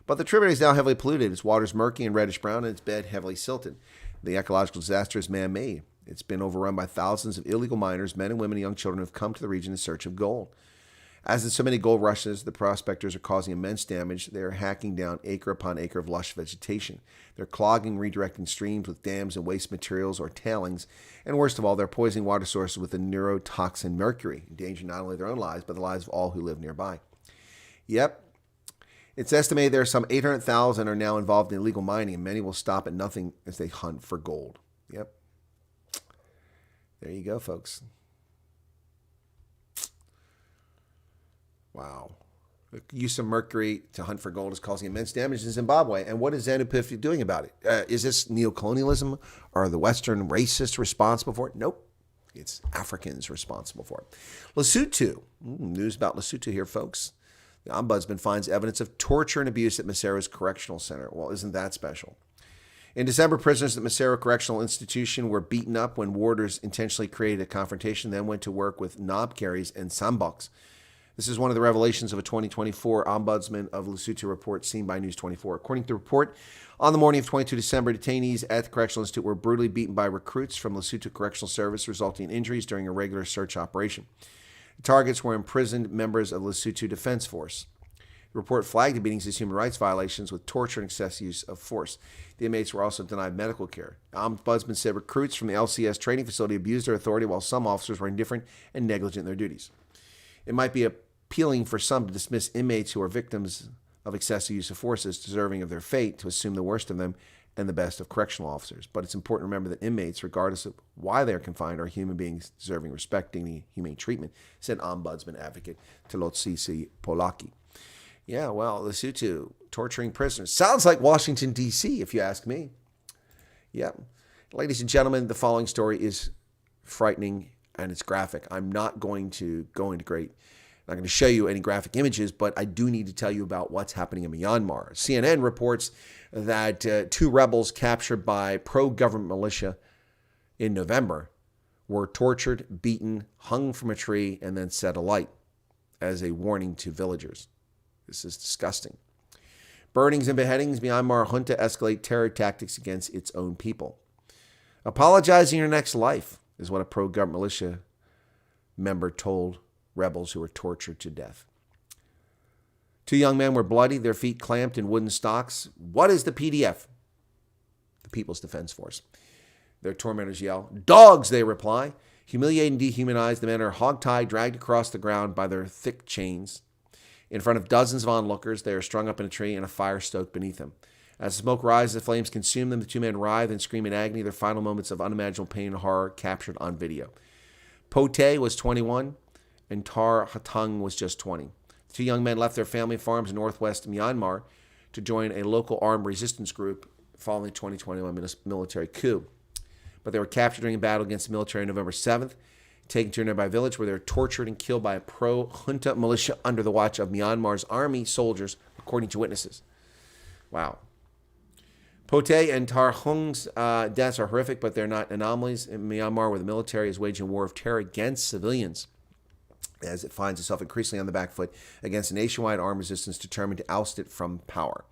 But the tributary is now heavily polluted. Its water is murky and reddish-brown, and its bed heavily silted. The ecological disaster is man-made. It's been overrun by thousands of illegal miners, men and women and young children who have come to the region in search of gold. As in so many gold rushes, the prospectors are causing immense damage. They are hacking down acre upon acre of lush vegetation. They're clogging, redirecting streams with dams and waste materials or tailings. And worst of all, they're poisoning water sources with the neurotoxin mercury, endangering not only their own lives, but the lives of all who live nearby. Yep. It's estimated there are some 800,000 are now involved in illegal mining, and many will stop at nothing as they hunt for gold. Yep. There you go, folks. Wow. The use of mercury to hunt for gold is causing immense damage in Zimbabwe. And what is ZANU-PF doing about it? Is this neocolonialism? Are the Western racists responsible for it? Nope. It's Africans responsible for it. Lesotho. News about Lesotho here, folks. The ombudsman finds evidence of torture and abuse at Masero's Correctional Center. Well, isn't that special? In December, prisoners at Macero Correctional Institution were beaten up when warders intentionally created a confrontation, then went to work with knob carries and sandbox. This is one of the revelations of a 2024 Ombudsman of Lesotho report seen by News 24. According to the report, on the morning of 22 December, detainees at the Correctional Institute were brutally beaten by recruits from Lesotho Correctional Service, resulting in injuries during a regular search operation. The targets were imprisoned members of Lesotho Defense Force. The report flagged the beatings as human rights violations with torture and excessive use of force. The inmates were also denied medical care. The Ombudsman said recruits from the LCS training facility abused their authority while some officers were indifferent and negligent in their duties. It might be appealing for some to dismiss inmates who are victims of excessive use of force as deserving of their fate, to assume the worst of them and the best of correctional officers. But it's important to remember that inmates, regardless of why they are confined, are human beings deserving respect and humane treatment, said Ombudsman advocate Tlotsisi Polaki. Yeah, well, Lesotho torturing prisoners. Sounds like Washington, D.C., if you ask me. Yep. Ladies and gentlemen, the following story is frightening and it's graphic. I'm not going to go into I'm not going to show you any graphic images, but I do need to tell you about what's happening in Myanmar. CNN reports that 2 rebels captured by pro-government militia in November were tortured, beaten, hung from a tree, and then set alight as a warning to villagers. This is disgusting. Burnings and beheadings. Myanmar junta escalate terror tactics against its own people. Apologizing your next life is what a pro-government militia member told rebels who were tortured to death. 2 young men were bloody, their feet clamped in wooden stocks. What is the PDF? The People's Defense Force. Their tormentors yell, "Dogs," they reply. Humiliated and dehumanized, the men are hogtied, dragged across the ground by their thick chains. In front of dozens of onlookers, they are strung up in a tree and a fire stoked beneath them. As the smoke rises, the flames consume them. The 2 men writhe and scream in agony, their final moments of unimaginable pain and horror captured on video. Pote was 21, and Tar Hatang was just 20. The 2 young men left their family farms in northwest Myanmar to join a local armed resistance group following the 2021 military coup. But they were captured during a battle against the military on November 7th, taken to a nearby village where they were tortured and killed by a pro-junta militia under the watch of Myanmar's army soldiers, according to witnesses. Wow. Pote and Tar Hung's deaths are horrific, but they're not anomalies in Myanmar, where the military is waging a war of terror against civilians, as it finds itself increasingly on the back foot against a nationwide armed resistance determined to oust it from power.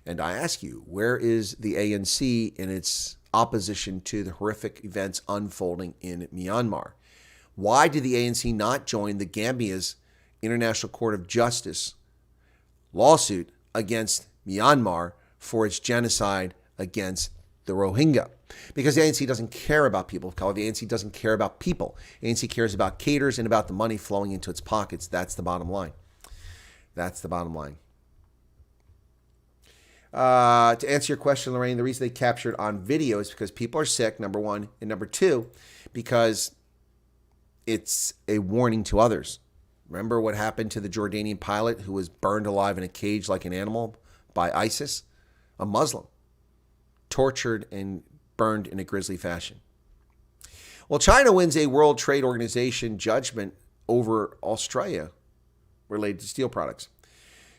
And I ask you, where is the ANC in its opposition to the horrific events unfolding in Myanmar? Why did the ANC not join the Gambia's International Court of Justice lawsuit against Myanmar for its genocide against the Rohingya? Because the ANC doesn't care about people of color. The ANC doesn't care about people. The ANC cares about caters and about the money flowing into its pockets. That's the bottom line. That's the bottom line. To answer your question, Lorraine, the reason they captured on video is because people are sick, number one. And number two, because it's a warning to others. Remember what happened to the Jordanian pilot who was burned alive in a cage like an animal by ISIS? A Muslim. Tortured and burned in a grisly fashion. Well, China wins a World Trade Organization judgment over Australia related to steel products.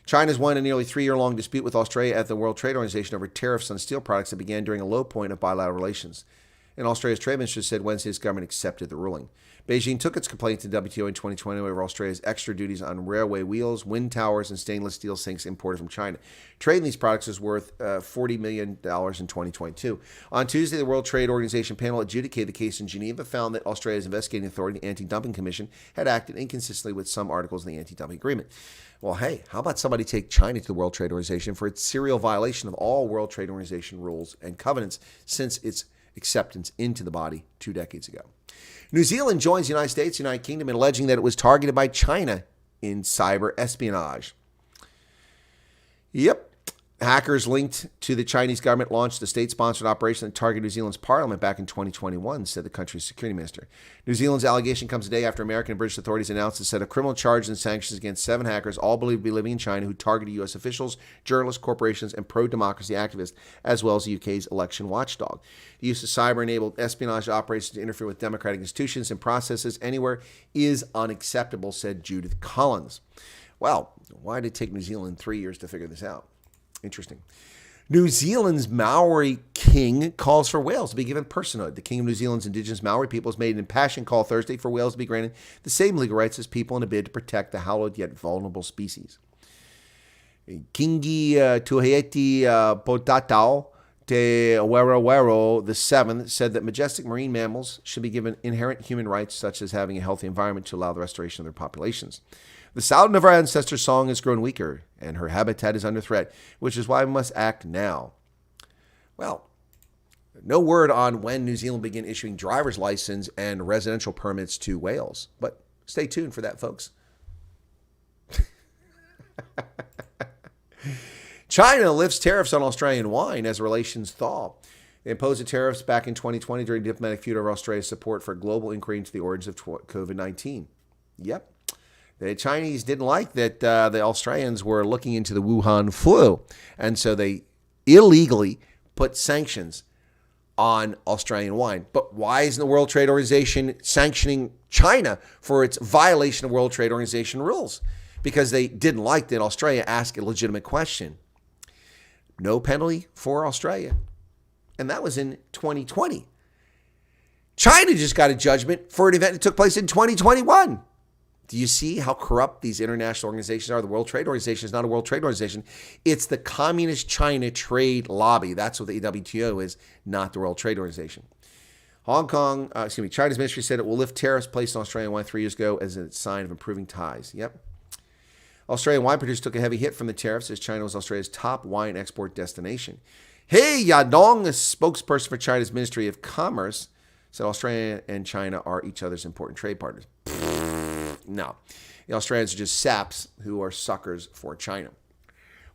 China's won a nearly 3-year-long dispute with Australia at the World Trade Organization over tariffs on steel products that began during a low point of bilateral relations. and Australia's trade minister said Wednesday his government accepted the ruling. Beijing took its complaint to WTO in 2020 over Australia's extra duties on railway wheels, wind towers, and stainless steel sinks imported from China. Trade in these products is worth $40 million in 2022. On Tuesday, the World Trade Organization panel adjudicated the case in Geneva, found that Australia's investigating authority, the Anti-Dumping Commission, had acted inconsistently with some articles in the anti-dumping agreement. Well, hey, how about somebody take China to the World Trade Organization for its serial violation of all World Trade Organization rules and covenants since its acceptance into the body 2 decades ago. New Zealand joins the United States, United Kingdom, in alleging that it was targeted by China in cyber espionage. Yep. Hackers linked to the Chinese government launched a state-sponsored operation that targeted New Zealand's parliament back in 2021, said the country's security minister. New Zealand's allegation comes a day after American and British authorities announced a set of criminal charges and sanctions against 7 hackers, all believed to be living in China, who targeted U.S. officials, journalists, corporations, and pro-democracy activists, as well as the UK's election watchdog. The use of cyber-enabled espionage operations to interfere with democratic institutions and processes anywhere is unacceptable, said Judith Collins. Well, why did it take New Zealand 3 years to figure this out? Interesting. New Zealand's Maori king calls for whales to be given personhood. The king of New Zealand's indigenous Maori peoples made an impassioned call Thursday for whales to be granted the same legal rights as people in a bid to protect the hallowed yet vulnerable species. Kingi Tuhaiti Potatau Te Werawero VII said that majestic marine mammals should be given inherent human rights, such as having a healthy environment to allow the restoration of their populations. The sound of our ancestors' song has grown weaker, and her habitat is under threat, which is why we must act now. Well, no word on when New Zealand begin issuing driver's license and residential permits to whales, but stay tuned for that, folks. China lifts tariffs on Australian wine as relations thaw. They imposed the tariffs back in 2020 during the diplomatic feud over Australia's support for a global inquiry into the origins of COVID-19. Yep. The Chinese didn't like that the Australians were looking into the Wuhan flu, and so they illegally put sanctions on Australian wine. But why isn't the World Trade Organization sanctioning China for its violation of World Trade Organization rules? Because they didn't like that Australia asked a legitimate question. No penalty for Australia. And that was in 2020. China just got a judgment for an event that took place in 2021. Do you see how corrupt these international organizations are? The World Trade Organization is not a World Trade Organization. It's the Communist China Trade Lobby. That's what the WTO is, not the World Trade Organization. China's ministry said it will lift tariffs placed on Australian wine 3 years ago as a sign of improving ties. Yep. Australian wine producers took a heavy hit from the tariffs as China was Australia's top wine export destination. Hey Yadong, a spokesperson for China's Ministry of Commerce, said Australia and China are each other's important trade partners. No, the Australians are just saps who are suckers for China.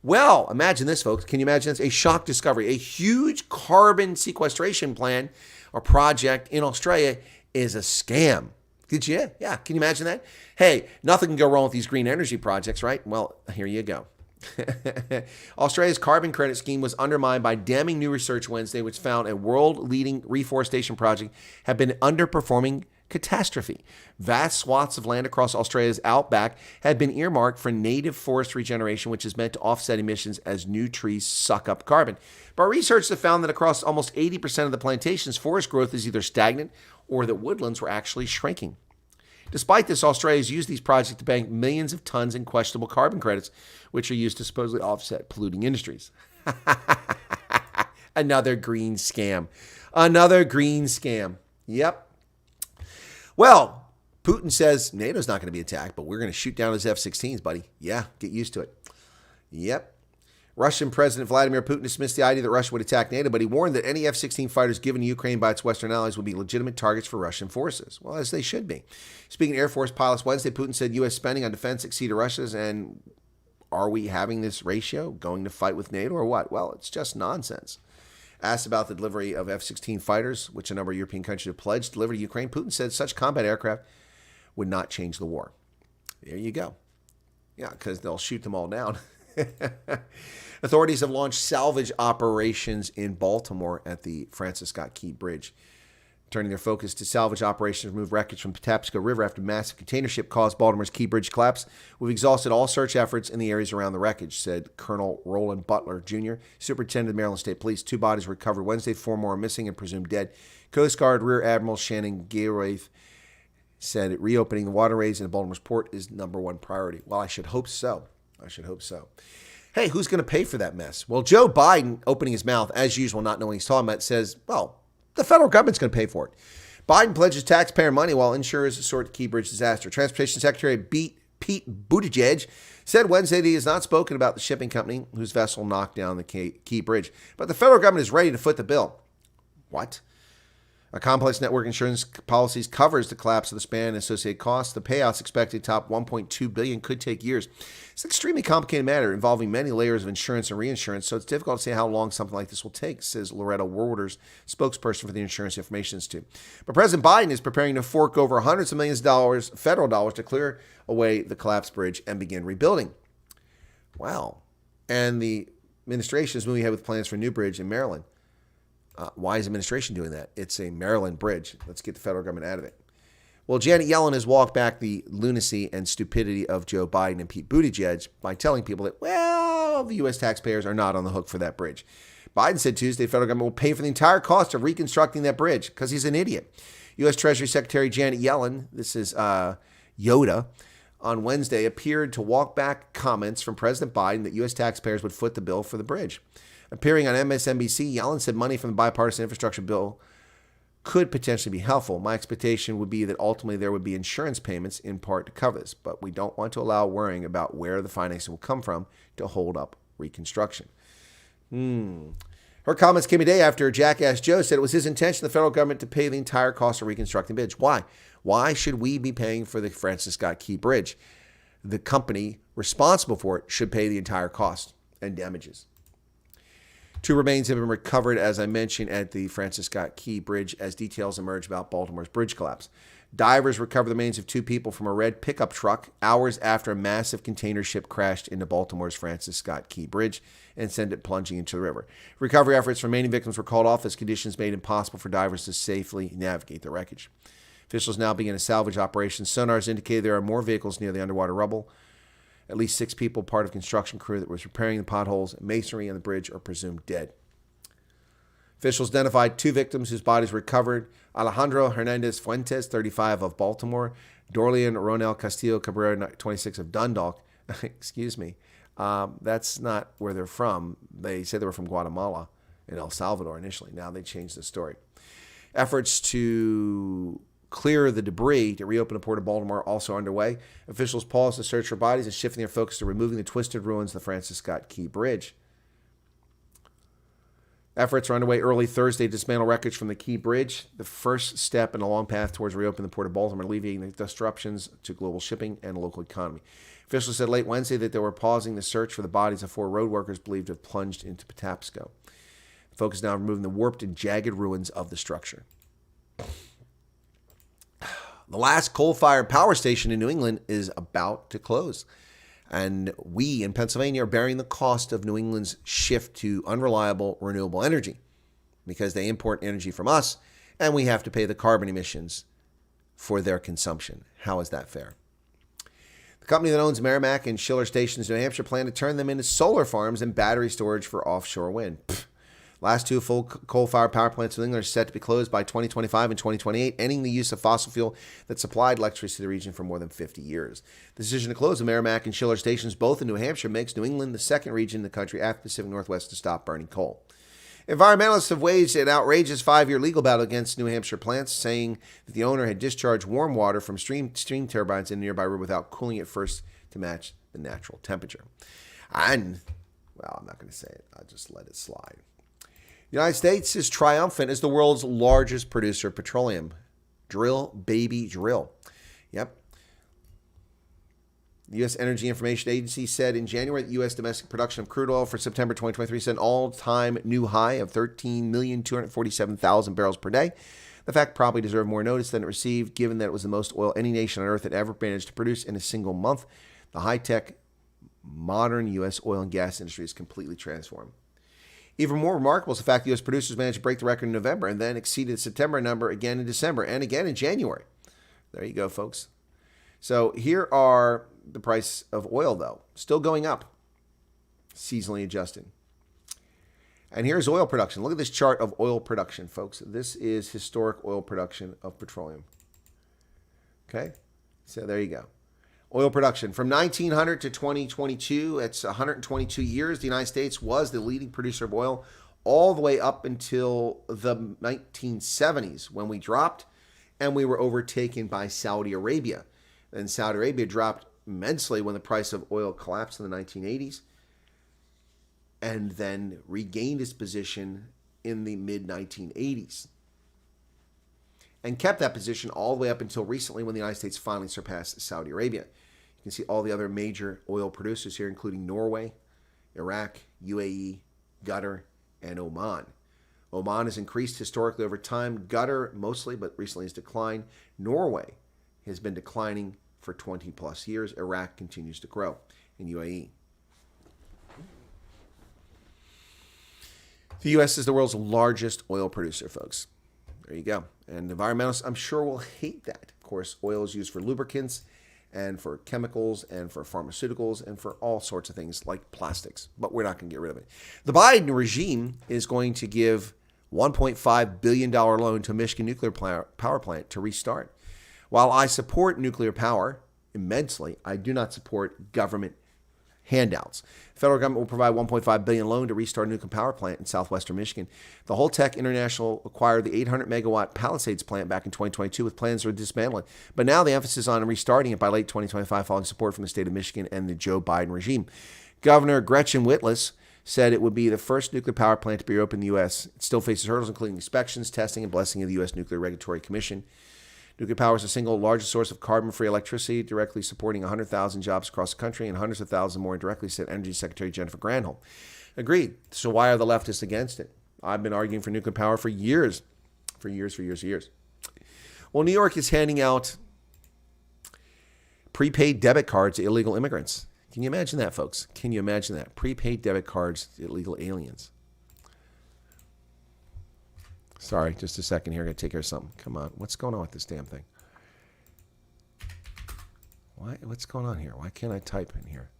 Well, imagine this, folks. Can you imagine this? A shock discovery. A huge carbon sequestration plan or project in Australia is a scam. Did you? Yeah. Can you imagine that? Hey, nothing can go wrong with these green energy projects, right? Well, here you go. Australia's carbon credit scheme was undermined by damning new research Wednesday, which found a world-leading reforestation project had been underperforming catastrophe. Vast swaths of land across Australia's outback had been earmarked for native forest regeneration, which is meant to offset emissions as new trees suck up carbon. But research have found that across almost 80% of the plantations, forest growth is either stagnant or that woodlands were actually shrinking. Despite this, Australia has used these projects to bank millions of tons in questionable carbon credits, which are used to supposedly offset polluting industries. Another green scam. Another green scam. Yep. Well, Putin says NATO's not going to be attacked, but we're going to shoot down his F-16s, buddy. Yeah, get used to it. Yep. Russian President Vladimir Putin dismissed the idea that Russia would attack NATO, but he warned that any F-16 fighters given to Ukraine by its Western allies would be legitimate targets for Russian forces. Well, as they should be. Speaking to Air Force pilots Wednesday, Putin said U.S. spending on defense exceeded Russia's, and are we having this ratio going to fight with NATO or what? Well, it's just nonsense. Asked about the delivery of F-16 fighters, which a number of European countries have pledged to deliver to Ukraine, Putin said such combat aircraft would not change the war. There you go. Yeah, because they'll shoot them all down. Authorities have launched salvage operations in Baltimore at the Francis Scott Key Bridge. turning their focus to salvage operations to remove wreckage from Patapsco River after massive container ship caused Baltimore's Key Bridge collapse. We've exhausted all search efforts in the areas around the wreckage, said Colonel Roland Butler, Jr., Superintendent of Maryland State Police. 2 bodies were recovered Wednesday. 4 more are missing and presumed dead. Coast Guard Rear Admiral Shannon Gayrath said reopening the waterways in Baltimore's port is #1 priority. Well, I should hope so. Hey, who's going to pay for that mess? Well, Joe Biden, opening his mouth, as usual, not knowing what he's talking about, says, well, the federal government's going to pay for it. Biden pledges taxpayer money while insurers sort the Key Bridge disaster. Transportation Secretary Pete Buttigieg said Wednesday that he has not spoken about the shipping company whose vessel knocked down the Key Bridge, but the federal government is ready to foot the bill. What? A complex network insurance policies covers the collapse of the span and associated costs. The payouts expected to top $1.2 billion could take years. It's an extremely complicated matter involving many layers of insurance and reinsurance, so it's difficult to say how long something like this will take, says Loretta Waters, spokesperson for the Insurance Information Institute. But President Biden is preparing to fork over hundreds of millions of dollars, federal dollars, to clear away the collapsed bridge and begin rebuilding. Wow. And the administration is moving ahead with plans for a new bridge in Maryland. Why is the administration doing that? It's a Maryland bridge. Let's get the federal government out of it. Well, Janet Yellen has walked back the lunacy and stupidity of Joe Biden and Pete Buttigieg by telling people that, well, the U.S. taxpayers are not on the hook for that bridge. Biden said Tuesday the federal government will pay for the entire cost of reconstructing that bridge because he's an idiot. U.S. Treasury Secretary Janet Yellen, this is Yoda, on Wednesday appeared to walk back comments from President Biden that U.S. taxpayers would foot the bill for the bridge. Appearing on MSNBC, Yellen said money from the bipartisan infrastructure bill could potentially be helpful. My expectation would be that ultimately there would be insurance payments in part to cover this, but we don't want to allow worrying about where the financing will come from to hold up reconstruction. Her comments came a day after Jackass Joe said it was his intention, the federal government, to pay the entire cost of reconstructing the bridge. Why? Why should we be paying for the Francis Scott Key Bridge? The company responsible for it should pay the entire cost and damages. 2 remains have been recovered, as I mentioned, at the Francis Scott Key Bridge as details emerge about Baltimore's bridge collapse. Divers recovered the remains of 2 people from a red pickup truck hours after a massive container ship crashed into Baltimore's Francis Scott Key Bridge and sent it plunging into the river. Recovery efforts for remaining victims were called off as conditions made impossible for divers to safely navigate the wreckage. Officials now begin a salvage operation. Sonars indicate there are more vehicles near the underwater rubble. At least 6 people, part of construction crew that was repairing the potholes and masonry on the bridge, are presumed dead. Officials identified 2 victims whose bodies were recovered. Alejandro Hernandez Fuentes, 35, of Baltimore. Dorlean Ronel Castillo Cabrera, 26, of Dundalk. Excuse me. That's not where they're from. They said they were from Guatemala and El Salvador initially. Now they changed the story. Efforts to clear the debris to reopen the port of Baltimore also underway. Officials paused the search for bodies and shifting their focus to removing the twisted ruins of the Francis Scott Key Bridge. Efforts are underway early Thursday to dismantle wreckage from the Key Bridge, the first step in a long path towards reopening the port of Baltimore, alleviating the disruptions to global shipping and local economy. Officials said late Wednesday that they were pausing the search for the bodies of 4 road workers believed to have plunged into Patapsco. The focus now on removing the warped and jagged ruins of the structure. The last coal-fired power station in New England is about to close. And we in Pennsylvania are bearing the cost of New England's shift to unreliable renewable energy because they import energy from us and we have to pay the carbon emissions for their consumption. How is that fair? The company that owns Merrimack and Schiller stations in New Hampshire plan to turn them into solar farms and battery storage for offshore wind. Last 2 full coal-fired power plants in England are set to be closed by 2025 and 2028, ending the use of fossil fuel that supplied electricity to the region for more than 50 years. The decision to close the Merrimack and Schiller stations, both in New Hampshire, makes New England the second region in the country after the Pacific Northwest to stop burning coal. Environmentalists have waged an outrageous 5-year legal battle against New Hampshire plants, saying that the owner had discharged warm water from steam turbines in a nearby river without cooling it first to match the natural temperature. And, well, I'm not going to say it. I'll just let it slide. The United States is triumphant as the world's largest producer of petroleum. Drill, baby, drill. Yep. The U.S. Energy Information Agency said in January that U.S. domestic production of crude oil for September 2023 set an all-time new high of 13,247,000 barrels per day. The fact probably deserved more notice than it received, given that it was the most oil any nation on earth had ever managed to produce in a single month. The high-tech, modern U.S. oil and gas industry is completely transformed. Even more remarkable is the fact the U.S. producers managed to break the record in November and then exceeded the September number again in December and again in January. There you go, folks. So here are the price of oil, though. Still going up, seasonally adjusted. And here's oil production. Look at this chart of oil production, folks. This is historic oil production of petroleum. Okay? So there you go. Oil production from 1900 to 2022, it's 122 years. The United States was the leading producer of oil all the way up until the 1970s when we dropped and we were overtaken by Saudi Arabia. Then Saudi Arabia dropped immensely when the price of oil collapsed in the 1980s and then regained its position in the mid-1980s and kept that position all the way up until recently when the United States finally surpassed Saudi Arabia. You can see all the other major oil producers here, including Norway, Iraq, UAE, Qatar, and Oman. Oman has increased historically over time. Qatar mostly, but recently has declined. Norway has been declining for 20 plus years. Iraq continues to grow in UAE. The U.S. is the world's largest oil producer, folks. There you go. And environmentalists, I'm sure, will hate that. Of course, oil is used for lubricants and for chemicals and for pharmaceuticals and for all sorts of things like plastics. But we're not going to get rid of it. The Biden regime is going to give $1.5 billion loan to a Michigan nuclear power plant to restart. While I support nuclear power immensely, I do not support government handouts. The federal government will provide $1.5 billion loan to restart a nuclear power plant in southwestern Michigan. The Holtec International acquired the 800 megawatt Palisades plant back in 2022 with plans for dismantling. But now the emphasis on restarting it by late 2025 following support from the state of Michigan and the Joe Biden regime. Governor Gretchen Whitler said it would be the first nuclear power plant to be opened in the U.S. It still faces hurdles including inspections, testing, and blessing of the U.S. Nuclear Regulatory Commission. Nuclear power is the single largest source of carbon-free electricity, directly supporting 100,000 jobs across the country and hundreds of thousands more indirectly, said Energy Secretary Jennifer Granholm. Agreed. So why are the leftists against it? I've been arguing for nuclear power for years. Well, New York is handing out prepaid debit cards to illegal immigrants. Can you imagine that, folks? Can you imagine that? Prepaid debit cards to illegal aliens. Sorry, just a second here. I got to take care of something. Come on. What's going on with this damn thing? What's going on here? Why can't I type in here?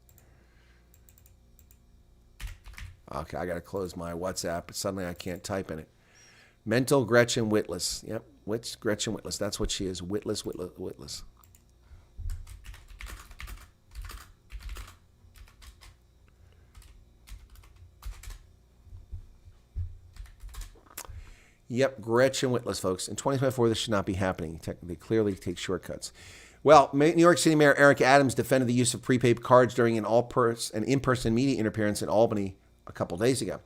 Okay, I got to close my WhatsApp, but suddenly I can't type in it. Mental Gretchen Whitler. Yep, which Gretchen Whitler. That's what she is. Whitler. Yep, Gretchen Whitler, folks. In 2024, this should not be happening. They clearly take shortcuts. Well, New York City Mayor Eric Adams defended the use of prepaid cards during an in-person media appearance in Albany a couple days ago.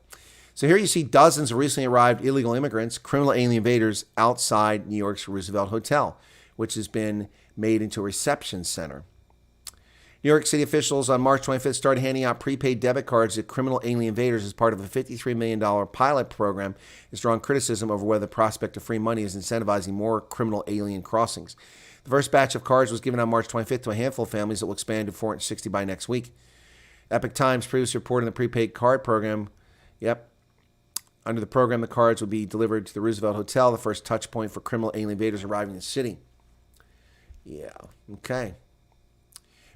So here you see dozens of recently arrived illegal immigrants, criminal alien invaders, outside New York's Roosevelt Hotel, which has been made into a reception center. New York City officials on March 25th started handing out prepaid debit cards to criminal alien invaders as part of a $53 million pilot program. It's drawn criticism over whether the prospect of free money is incentivizing more criminal alien crossings. The first batch of cards was given on March 25th to a handful of families that will expand to 460 by next week. Epoch Times previously reported the prepaid card program. Yep. Under the program, the cards would be delivered to the Roosevelt Hotel, the first touch point for criminal alien invaders arriving in the city. Yeah, okay.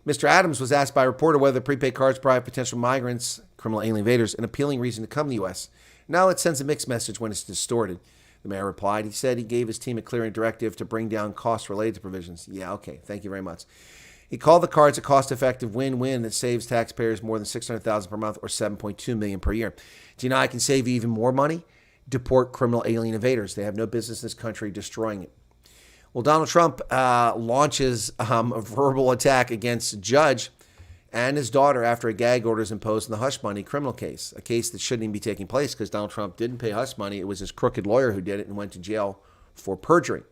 Mr. Adams was asked by a reporter whether the prepaid cards provide potential migrants, criminal alien invaders, an appealing reason to come to the U.S. Now it sends a mixed message when it's distorted, the mayor replied. He said he gave his team a clear directive to bring down costs related to provisions. Yeah, okay, thank you very much. He called the cards a cost-effective win-win that saves taxpayers more than $600,000 per month or $7.2 million per year. Do you know I can save you even more money? Deport criminal alien invaders. They have no business in this country destroying it. Well, Donald Trump launches a verbal attack against a judge and his daughter after a gag order is imposed in the hush money criminal case, a case that shouldn't even be taking place because Donald Trump didn't pay hush money. It was his crooked lawyer who did it and went to jail for perjury.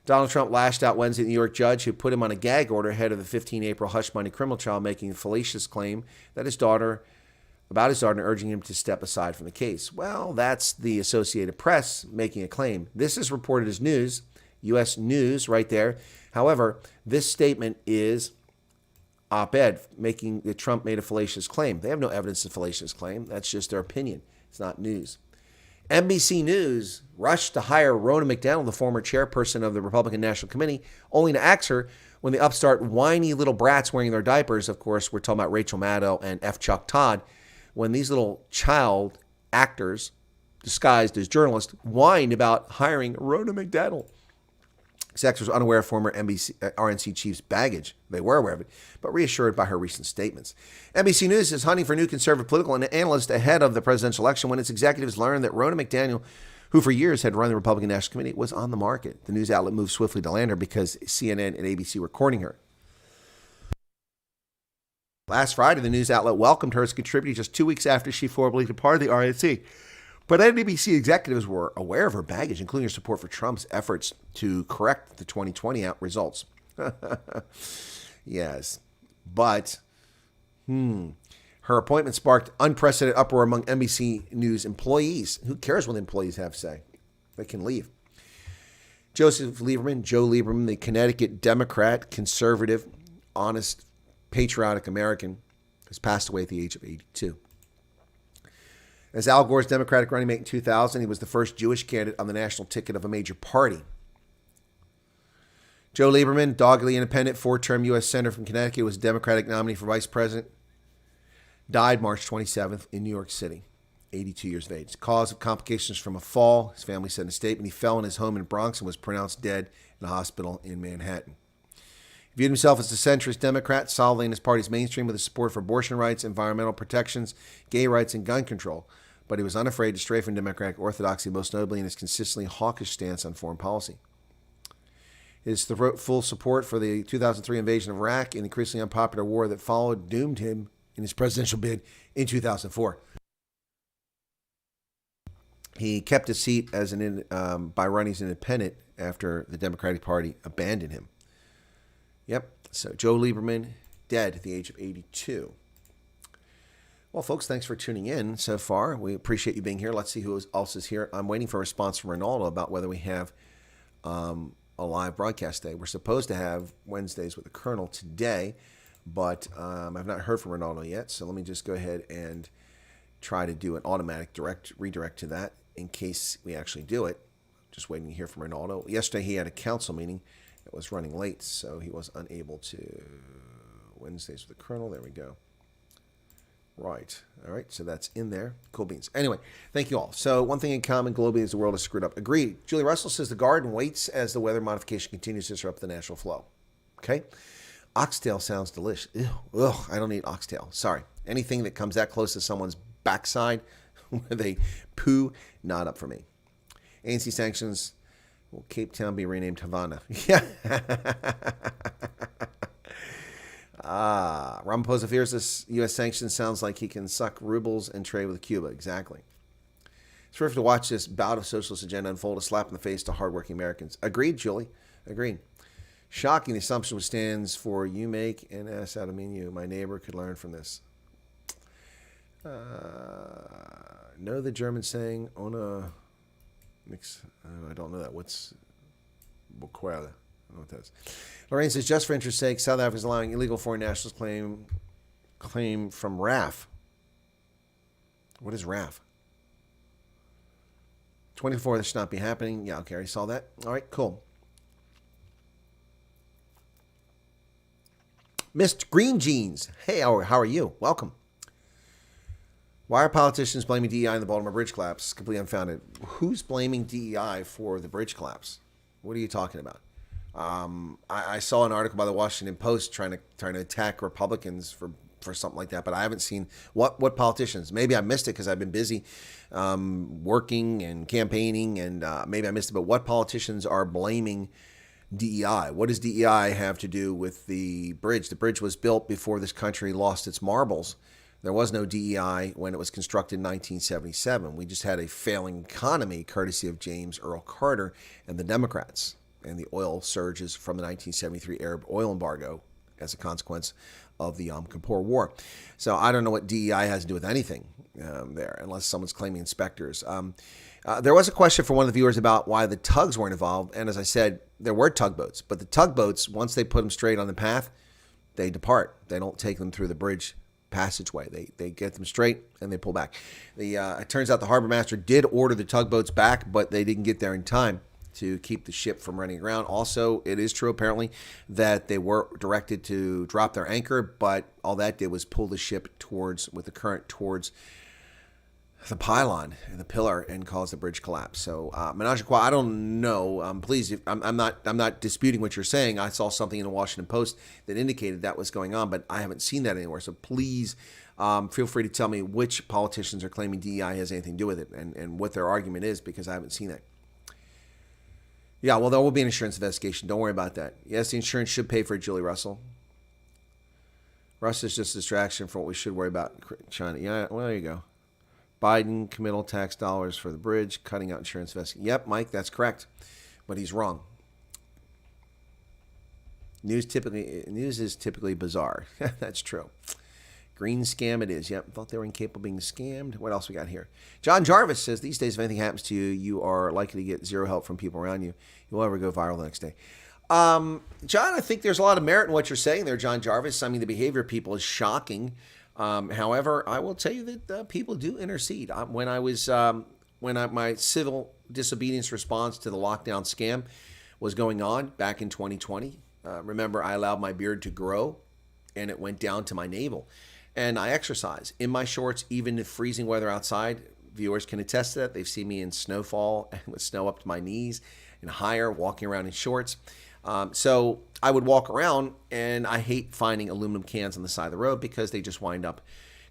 Donald Trump lashed out Wednesday at the New York judge who put him on a gag order ahead of the 15 April hush money criminal trial, making a fallacious claim that about his daughter, urging him to step aside from the case. Well, that's the Associated Press making a claim. This is reported as news. U.S. News right there. However, this statement is op-ed, making that Trump made a fallacious claim. They have no evidence of fallacious claim. That's just their opinion. It's not news. NBC News rushed to hire Rona McDaniel, the former chairperson of the Republican National Committee, only to axe her when the upstart whiny little brats wearing their diapers, of course, we're talking about Rachel Maddow and F. Chuck Todd, when these little child actors disguised as journalists whined about hiring Rona McDaniel. Sex was unaware of former RNC chief's baggage. They were aware of it, but reassured by her recent statements. NBC News is hunting for new conservative political analyst ahead of the presidential election when its executives learned that Rona McDaniel, who for years had run the Republican National Committee, was on the market. The news outlet moved swiftly to land her because CNN and ABC were courting her. Last Friday, the news outlet welcomed her as a contributor just 2 weeks after she formally departed the RNC. But NBC executives were aware of her baggage, including her support for Trump's efforts to correct the 2020 results. Yes, but her appointment sparked unprecedented uproar among NBC News employees. Who cares what the employees have to say? They can leave. Joe Lieberman, the Connecticut Democrat, conservative, honest, patriotic American, has passed away at the age of 82. As Al Gore's Democratic running mate in 2000, he was the first Jewish candidate on the national ticket of a major party. Joe Lieberman, doggedly independent, four-term U.S. Senator from Connecticut, was a Democratic nominee for vice president, died March 27th in New York City, 82 years of age. Cause of complications from a fall, his family said in a statement. He fell in his home in Bronx and was pronounced dead in a hospital in Manhattan. He viewed himself as a centrist Democrat, solidly in his party's mainstream with his support for abortion rights, environmental protections, gay rights, and gun control. But he was unafraid to stray from democratic orthodoxy, most notably in his consistently hawkish stance on foreign policy. His full support for the 2003 invasion of Iraq and the increasingly unpopular war that followed doomed him in his presidential bid in 2004. He kept his seat as by running as an independent after the Democratic Party abandoned him. Yep, so Joe Lieberman, dead at the age of 82. Well, folks, thanks for tuning in so far. We appreciate you being here. Let's see who else is here. I'm waiting for a response from Ronaldo about whether we have a live broadcast day. We're supposed to have Wednesdays with the Colonel today, but I've not heard from Ronaldo yet. So let me just go ahead and try to do an automatic redirect to that in case we actually do it. Just waiting to hear from Ronaldo. Yesterday he had a council meeting that was running late, so he was unable to. Wednesdays with the Colonel. There we go. Right. All right. So that's in there. Cool beans. Anyway, thank you all. So one thing in common globally is the world is screwed up. Agreed. Julie Russell says the garden waits as the weather modification continues to disrupt the natural flow. Okay. Oxtail sounds delicious. Ew, ugh, I don't eat oxtail. Sorry. Anything that comes that close to someone's backside where they poo, not up for me. ANC sanctions. Will Cape Town be renamed Havana? Yeah. Ramaphosa fears this U.S. sanctions sounds like he can suck rubles and trade with Cuba. Exactly. It's terrific to watch this bout of socialist agenda unfold, a slap in the face to hardworking Americans. Agreed, Julie. Agreed. Shocking the assumption which stands for you make an ass out of me and you. My neighbor could learn from this. Know the German saying, Ona mix. I don't know that. What's Boquera? I don't know what that is. Lorraine says, just for interest's sake, South Africa is allowing illegal foreign nationals claim from RAF. What is RAF? 24, this should not be happening. Yeah, okay, I saw that. All right, cool. Mr. Green Jeans. Hey, how are you? Welcome. Why are politicians blaming DEI in the Baltimore bridge collapse? Completely unfounded. Who's blaming DEI for the bridge collapse? What are you talking about? I saw an article by the Washington Post trying to attack Republicans for something like that, but I haven't seen what politicians. Maybe I missed it because I've been busy working and campaigning, and maybe I missed it. But what politicians are blaming DEI? What does DEI have to do with the bridge? The bridge was built before this country lost its marbles. There was no DEI when it was constructed in 1977. We just had a failing economy courtesy of James Earl Carter and the Democrats and the oil surges from the 1973 Arab oil embargo as a consequence of the Yom Kippur War. So I don't know what DEI has to do with anything there, unless someone's claiming inspectors. There was a question from one of the viewers about why the tugs weren't involved. And as I said, there were tugboats. But the tugboats, once they put them straight on the path, they depart. They don't take them through the bridge passageway. They get them straight and they pull back. It turns out the harbor master did order the tugboats back, but they didn't get there in time to keep the ship from running aground. Also, it is true apparently that they were directed to drop their anchor, but all that did was pull the ship with the current towards the pylon and the pillar and cause the bridge collapse. So menage a trois, I don't know. Please, I'm not disputing what you're saying. I saw something in the Washington Post that indicated that was going on, but I haven't seen that anywhere. So please feel free to tell me which politicians are claiming DEI has anything to do with it and what their argument is, because I haven't seen that. Yeah, well, there will be an insurance investigation. Don't worry about that. Yes, the insurance should pay for it, Julie Russell. Russ is just a distraction for what we should worry about in China. Yeah, well, there you go. Biden, committal tax dollars for the bridge, cutting out insurance investigation. Yep, Mike, that's correct. But he's wrong. News is typically bizarre. That's true. Green scam it is. Yep, thought they were incapable of being scammed. What else we got here? John Jarvis says, these days, if anything happens to you, you are likely to get zero help from people around you. You'll ever go viral the next day. John, I think there's a lot of merit in what you're saying there, John Jarvis. I mean, the behavior of people is shocking. However, I will tell you that people do intercede. My civil disobedience response to the lockdown scam was going on back in 2020, remember, I allowed my beard to grow, and it went down to my navel. And I exercise in my shorts, even in freezing weather outside. Viewers can attest to that. They've seen me in snowfall with snow up to my knees and higher, walking around in shorts. So I would walk around, and I hate finding aluminum cans on the side of the road because they just wind up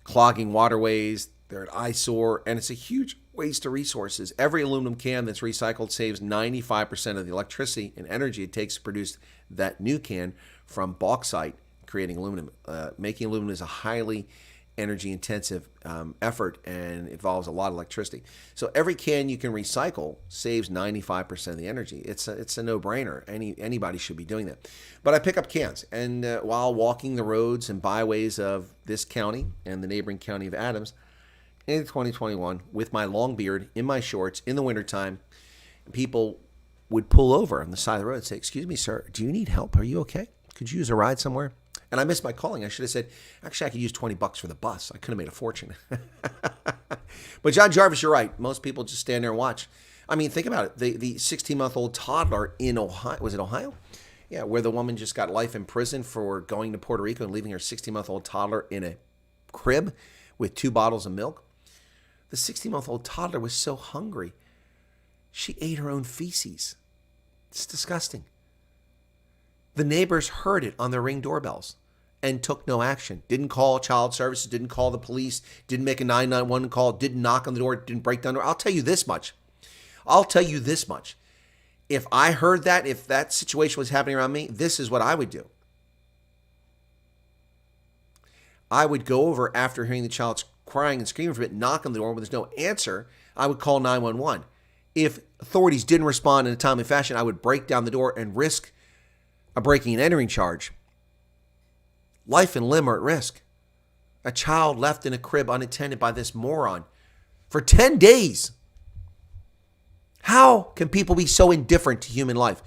clogging waterways. They're an eyesore, and it's a huge waste of resources. Every aluminum can that's recycled saves 95% of the electricity and energy it takes to produce that new can from bauxite, creating aluminum. Making aluminum is a highly energy-intensive effort and involves a lot of electricity. So every can you can recycle saves 95% of the energy. It's a no-brainer. Anybody should be doing that. But I pick up cans, and while walking the roads and byways of this county and the neighboring county of Adams in 2021 with my long beard, in my shorts, in the wintertime, people would pull over on the side of the road and say, "Excuse me, sir, do you need help? Are you okay? Could you use a ride somewhere?" And I missed my calling. I should have said, actually, I could use $20 for the bus. I could have made a fortune. But John Jarvis, you're right. Most people just stand there and watch. I mean, think about it. The 16-month-old toddler in Ohio, was it Ohio? Yeah, where the woman just got life in prison for going to Puerto Rico and leaving her 16-month-old toddler in a crib with 2 bottles of milk. The 16-month-old toddler was so hungry, she ate her own feces. It's disgusting. The neighbors heard it on their Ring doorbells and took no action. Didn't call child services, didn't call the police, didn't make a 911 call, didn't knock on the door, didn't break down the door. I'll tell you this much. If I heard that, if that situation was happening around me, this is what I would do. I would go over after hearing the child crying and screaming for it, knock on the door when there's no answer. I would call 911. If authorities didn't respond in a timely fashion, I would break down the door and risk a breaking and entering charge. Life and limb are at risk. A child left in a crib unattended by this moron for 10 days. How can people be so indifferent to human life?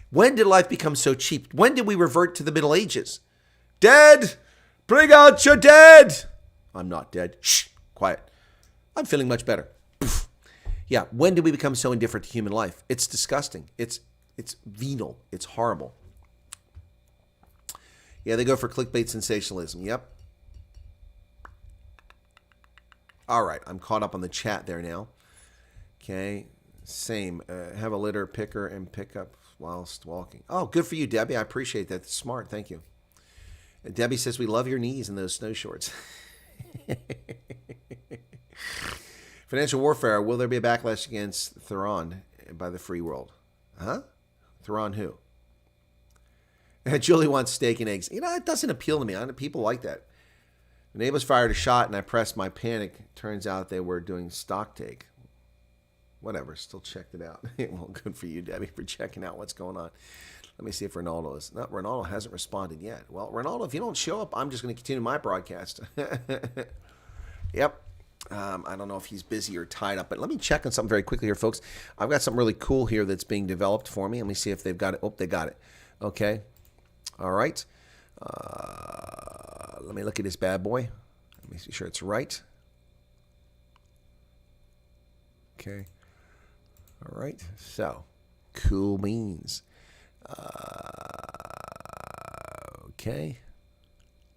When did life become so cheap? When did we revert to the Middle Ages? Dead! Bring out your dead! I'm not dead. Shh, quiet. I'm feeling much better. Poof. Yeah, when did we become so indifferent to human life? It's disgusting. It's venal. It's horrible. Yeah, they go for clickbait sensationalism. Yep. All right, I'm caught up on the chat there now. Okay, same. Have a litter picker and pick up whilst walking. Oh, good for you, Debbie. I appreciate that. That's smart. Thank you. And Debbie says, we love your knees in those snow shorts. Financial warfare. Will there be a backlash against Theron by the free world? Huh? Theron who? Julie wants steak and eggs. You know, it doesn't appeal to me. People like that. The neighbors fired a shot, and I pressed my panic. Turns out they were doing stock take. Whatever. Still checked it out. Well, good for you, Debbie, for checking out what's going on. Let me see if Ronaldo is. No, Ronaldo hasn't responded yet. Well, Ronaldo, if you don't show up, I'm just going to continue my broadcast. Yep. I don't know if he's busy or tied up, but let me check on something very quickly here, folks. I've got something really cool here that's being developed for me. Let me see if they've got it. Oh, they got it. Okay. All right. Let me look at this bad boy. Let me be sure it's right. Okay. All right. So, cool beans. Okay.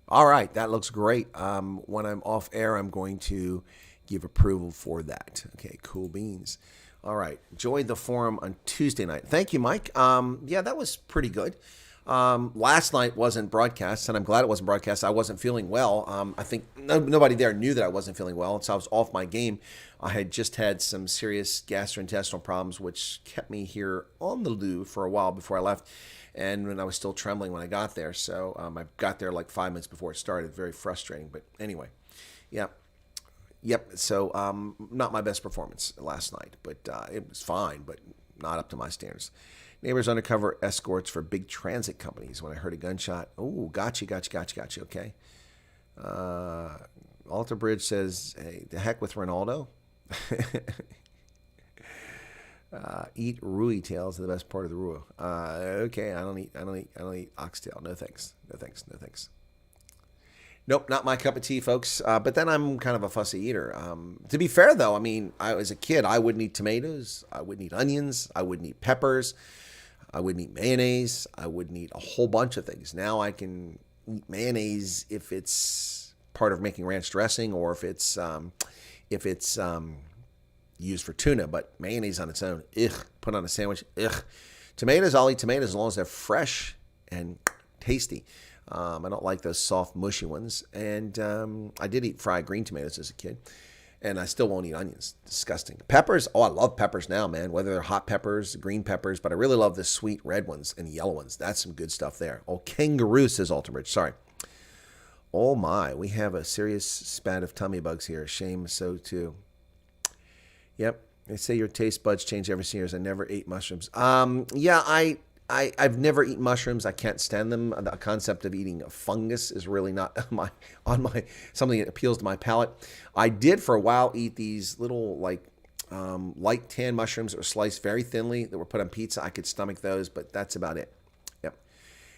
All right. That looks great. When I'm off air, I'm going to give approval for that. Okay. Cool beans. All right. Enjoyed the forum on Tuesday night. Thank you, Mike. Yeah, that was pretty good. Last night wasn't broadcast, and I'm glad it wasn't broadcast. I wasn't feeling well. I think nobody there knew that I wasn't feeling well, and so I was off my game. I had just had some serious gastrointestinal problems, which kept me here on the loo for a while before I left, and when I was still trembling when I got there. So I got there like 5 minutes before it started. Very frustrating, but anyway, yeah. Yep. So not my best performance last night, but it was fine, but not up to my standards. Neighbors undercover escorts for big transit companies. When I heard a gunshot, oh, gotcha. Okay. Alter Bridge says, "Hey, the heck with Ronaldo." Eat Rui tails, the best part of the Rui. Okay, I don't eat oxtail. No thanks. Nope, not my cup of tea, folks. But then I'm kind of a fussy eater. To be fair, though, I mean, as a kid, I wouldn't eat tomatoes. I wouldn't eat onions. I wouldn't eat peppers. I wouldn't eat mayonnaise. I wouldn't eat a whole bunch of things. Now I can eat mayonnaise if it's part of making ranch dressing or if it's used for tuna. But mayonnaise on its own, put on a sandwich, Tomatoes, I'll eat tomatoes as long as they're fresh and tasty. I don't like those soft, mushy ones. And I did eat fried green tomatoes as a kid. And I still won't eat onions. Disgusting. Peppers, I love peppers now, man. Whether they're hot peppers, green peppers, but I really love the sweet red ones and yellow ones. That's some good stuff there. Oh, kangaroo, says Ultimate. Sorry. Oh my, we have a serious spat of tummy bugs here. Shame so too. Yep. They say your taste buds change every 6 years. I never ate mushrooms. Yeah, I've never eaten mushrooms. I can't stand them. The concept of eating a fungus is really not something that appeals to my palate. I did for a while eat these little light tan mushrooms that were sliced very thinly that were put on pizza. I could stomach those, but that's about it. Yep.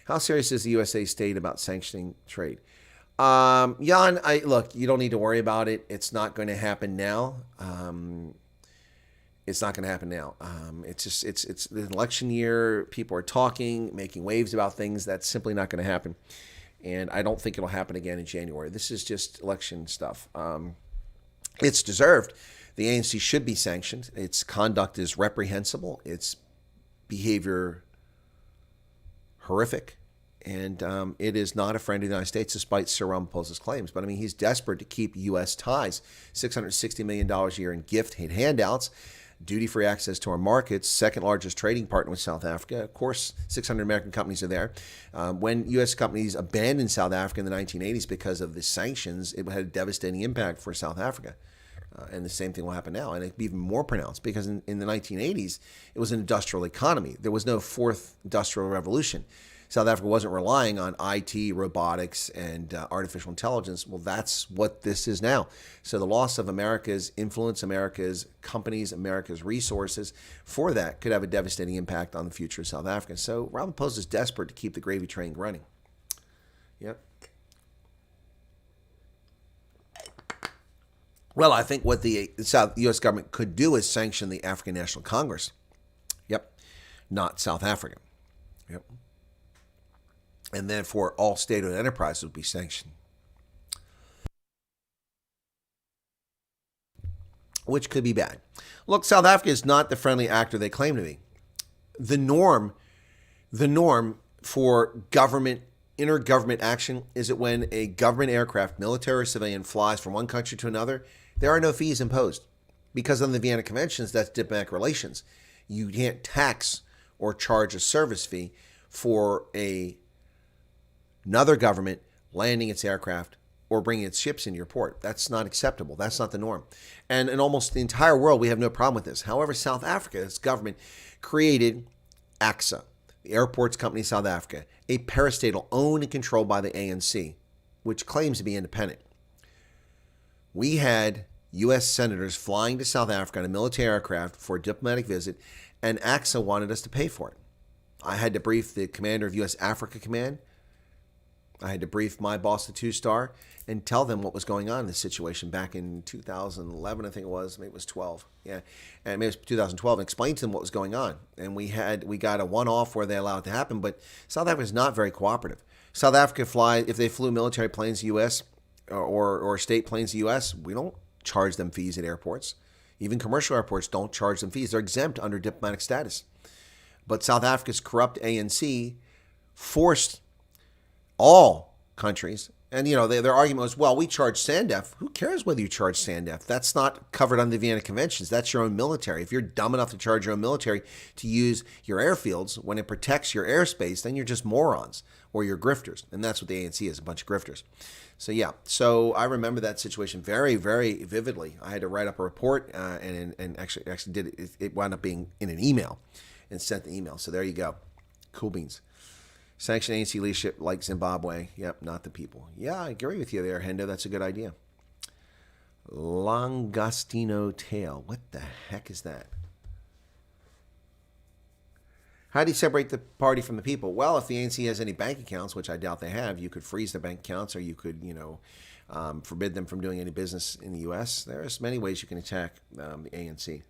How serious is the USA state about sanctioning trade? Jan, look, you don't need to worry about it. It's not going to happen now. It's not going to happen now. It's the election year. People are talking, making waves about things. That's simply not going to happen. And I don't think it'll happen again in January. This is just election stuff. It's deserved. The ANC should be sanctioned. Its conduct is reprehensible. Its behavior horrific. And it is not a friend of the United States, despite Sir Ramaphosa's claims. But, I mean, he's desperate to keep U.S. ties. $660 million a year in gift handouts. Duty-free access to our markets, second largest trading partner with South Africa. Of course, 600 American companies are there. When U.S. companies abandoned South Africa in the 1980s because of the sanctions, it had a devastating impact for South Africa. And the same thing will happen now. And it'd be even more pronounced because in the 1980s, it was an industrial economy. There was no fourth industrial revolution. South Africa wasn't relying on IT, robotics, and artificial intelligence. Well, that's what this is now. So the loss of America's influence, America's companies, America's resources for that could have a devastating impact on the future of South Africa. So Ramaphosa is desperate to keep the gravy train running. Yep. Well, I think what the U.S. government could do is sanction the African National Congress. Yep. Not South Africa. Yep. And then for all state-owned enterprises would be sanctioned, which could be bad. Look, South Africa is not the friendly actor they claim to be. The norm for intergovernment action is that when a government aircraft, military or civilian, flies from one country to another, there are no fees imposed. Because on the Vienna Conventions, that's diplomatic relations. You can't tax or charge a service fee for another government landing its aircraft or bringing its ships into your port. That's not acceptable. That's not the norm. And in almost the entire world, we have no problem with this. However, South Africa, its government, created AXA, the Airports Company of South Africa, a parastatal owned and controlled by the ANC, which claims to be independent. We had U.S. senators flying to South Africa on a military aircraft for a diplomatic visit, and AXA wanted us to pay for it. I had to brief the commander of U.S. Africa Command, I had to brief my boss, the two-star, and tell them what was going on in this situation back in 2011, I think it was. Maybe it was 12. Yeah, and maybe it was 2012. And explain to them what was going on. And we got a one-off where they allowed it to happen. But South Africa is not very cooperative. South Africa if they flew military planes to the U.S. or state planes to the U.S., we don't charge them fees at airports. Even commercial airports don't charge them fees. They're exempt under diplomatic status. But South Africa's corrupt ANC forced all countries, and their argument was, well, we charge SANDF. Who cares whether you charge SANDF? That's not covered under the Vienna Conventions. That's your own military. If you're dumb enough to charge your own military to use your airfields when it protects your airspace, then you're just morons or you're grifters. And that's what the ANC is, a bunch of grifters. So yeah, so I remember that situation very, very vividly. I had to write up a report and actually did it. It wound up being in an email and sent the email. So there you go. Cool beans. Sanction ANC leadership like Zimbabwe. Yep, not the people. Yeah, I agree with you there, Hendo. That's a good idea. Langostino tail. What the heck is that? How do you separate the party from the people? Well, if the ANC has any bank accounts, which I doubt they have, you could freeze their bank accounts, or you could, forbid them from doing any business in the U.S. There's many ways you can attack the ANC. You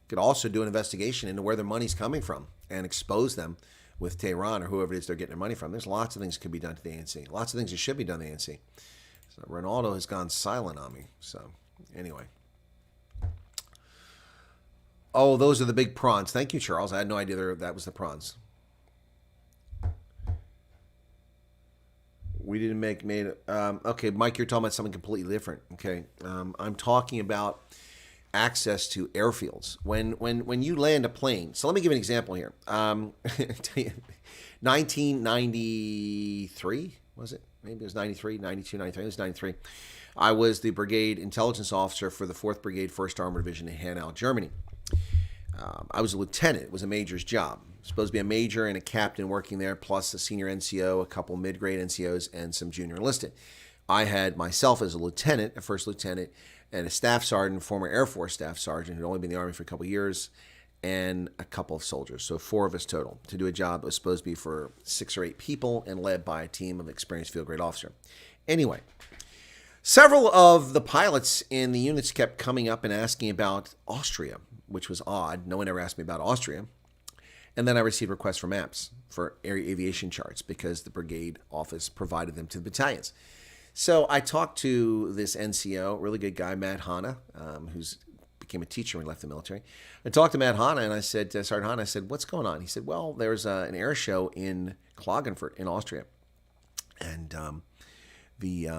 could also do an investigation into where their money's coming from and expose them with Tehran or whoever it is they're getting their money from. There's lots of things that could be done to the ANC. Lots of things that should be done to the ANC. So Ronaldo has gone silent on me. So anyway. Oh, those are the big prawns. Thank you, Charles. I had no idea that was the prawns. We didn't made okay, Mike, you're talking about something completely different. Okay. I'm talking about access to airfields. When you land a plane, so let me give you an example here. 1993, was it? Maybe it was 93, 92, 93. It was 93. I was the brigade intelligence officer for the 4th Brigade, 1st Armored Division in Hanau, Germany. I was a lieutenant. It was a major's job. Supposed to be a major and a captain working there, plus a senior NCO, a couple mid-grade NCOs, and some junior enlisted. I had myself as a lieutenant, a first lieutenant, and a staff sergeant, former Air Force staff sergeant, who'd only been in the Army for a couple of years, and a couple of soldiers. So 4 of us total to do a job that was supposed to be for 6 or 8 people and led by a team of experienced field grade officer. Anyway, several of the pilots in the units kept coming up and asking about Austria, which was odd. No one ever asked me about Austria. And then I received requests for maps for aviation charts because the brigade office provided them to the battalions. So I talked to this NCO, really good guy, Matt Hanna, who's became a teacher when he left the military. I talked to Matt Hanna and I said, Sergeant Hanna, I said, what's going on? He said, well, there's an air show in Klagenfurt in Austria. And the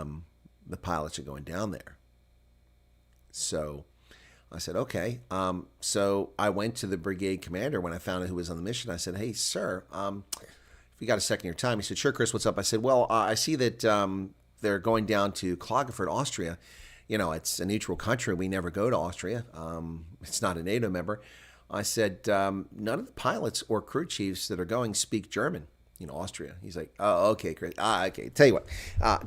pilots are going down there. So I said, okay. So I went to the brigade commander when I found out who was on the mission. I said, hey, sir, if you got a second of your time. He said, sure, Chris, what's up? I said, well, I see that they're going down to Klagenfurt, Austria. It's a neutral country. We never go to Austria. It's not a NATO member. I said, none of the pilots or crew chiefs that are going speak German. Austria. He's like, oh, okay, Chris. Okay. Tell you what,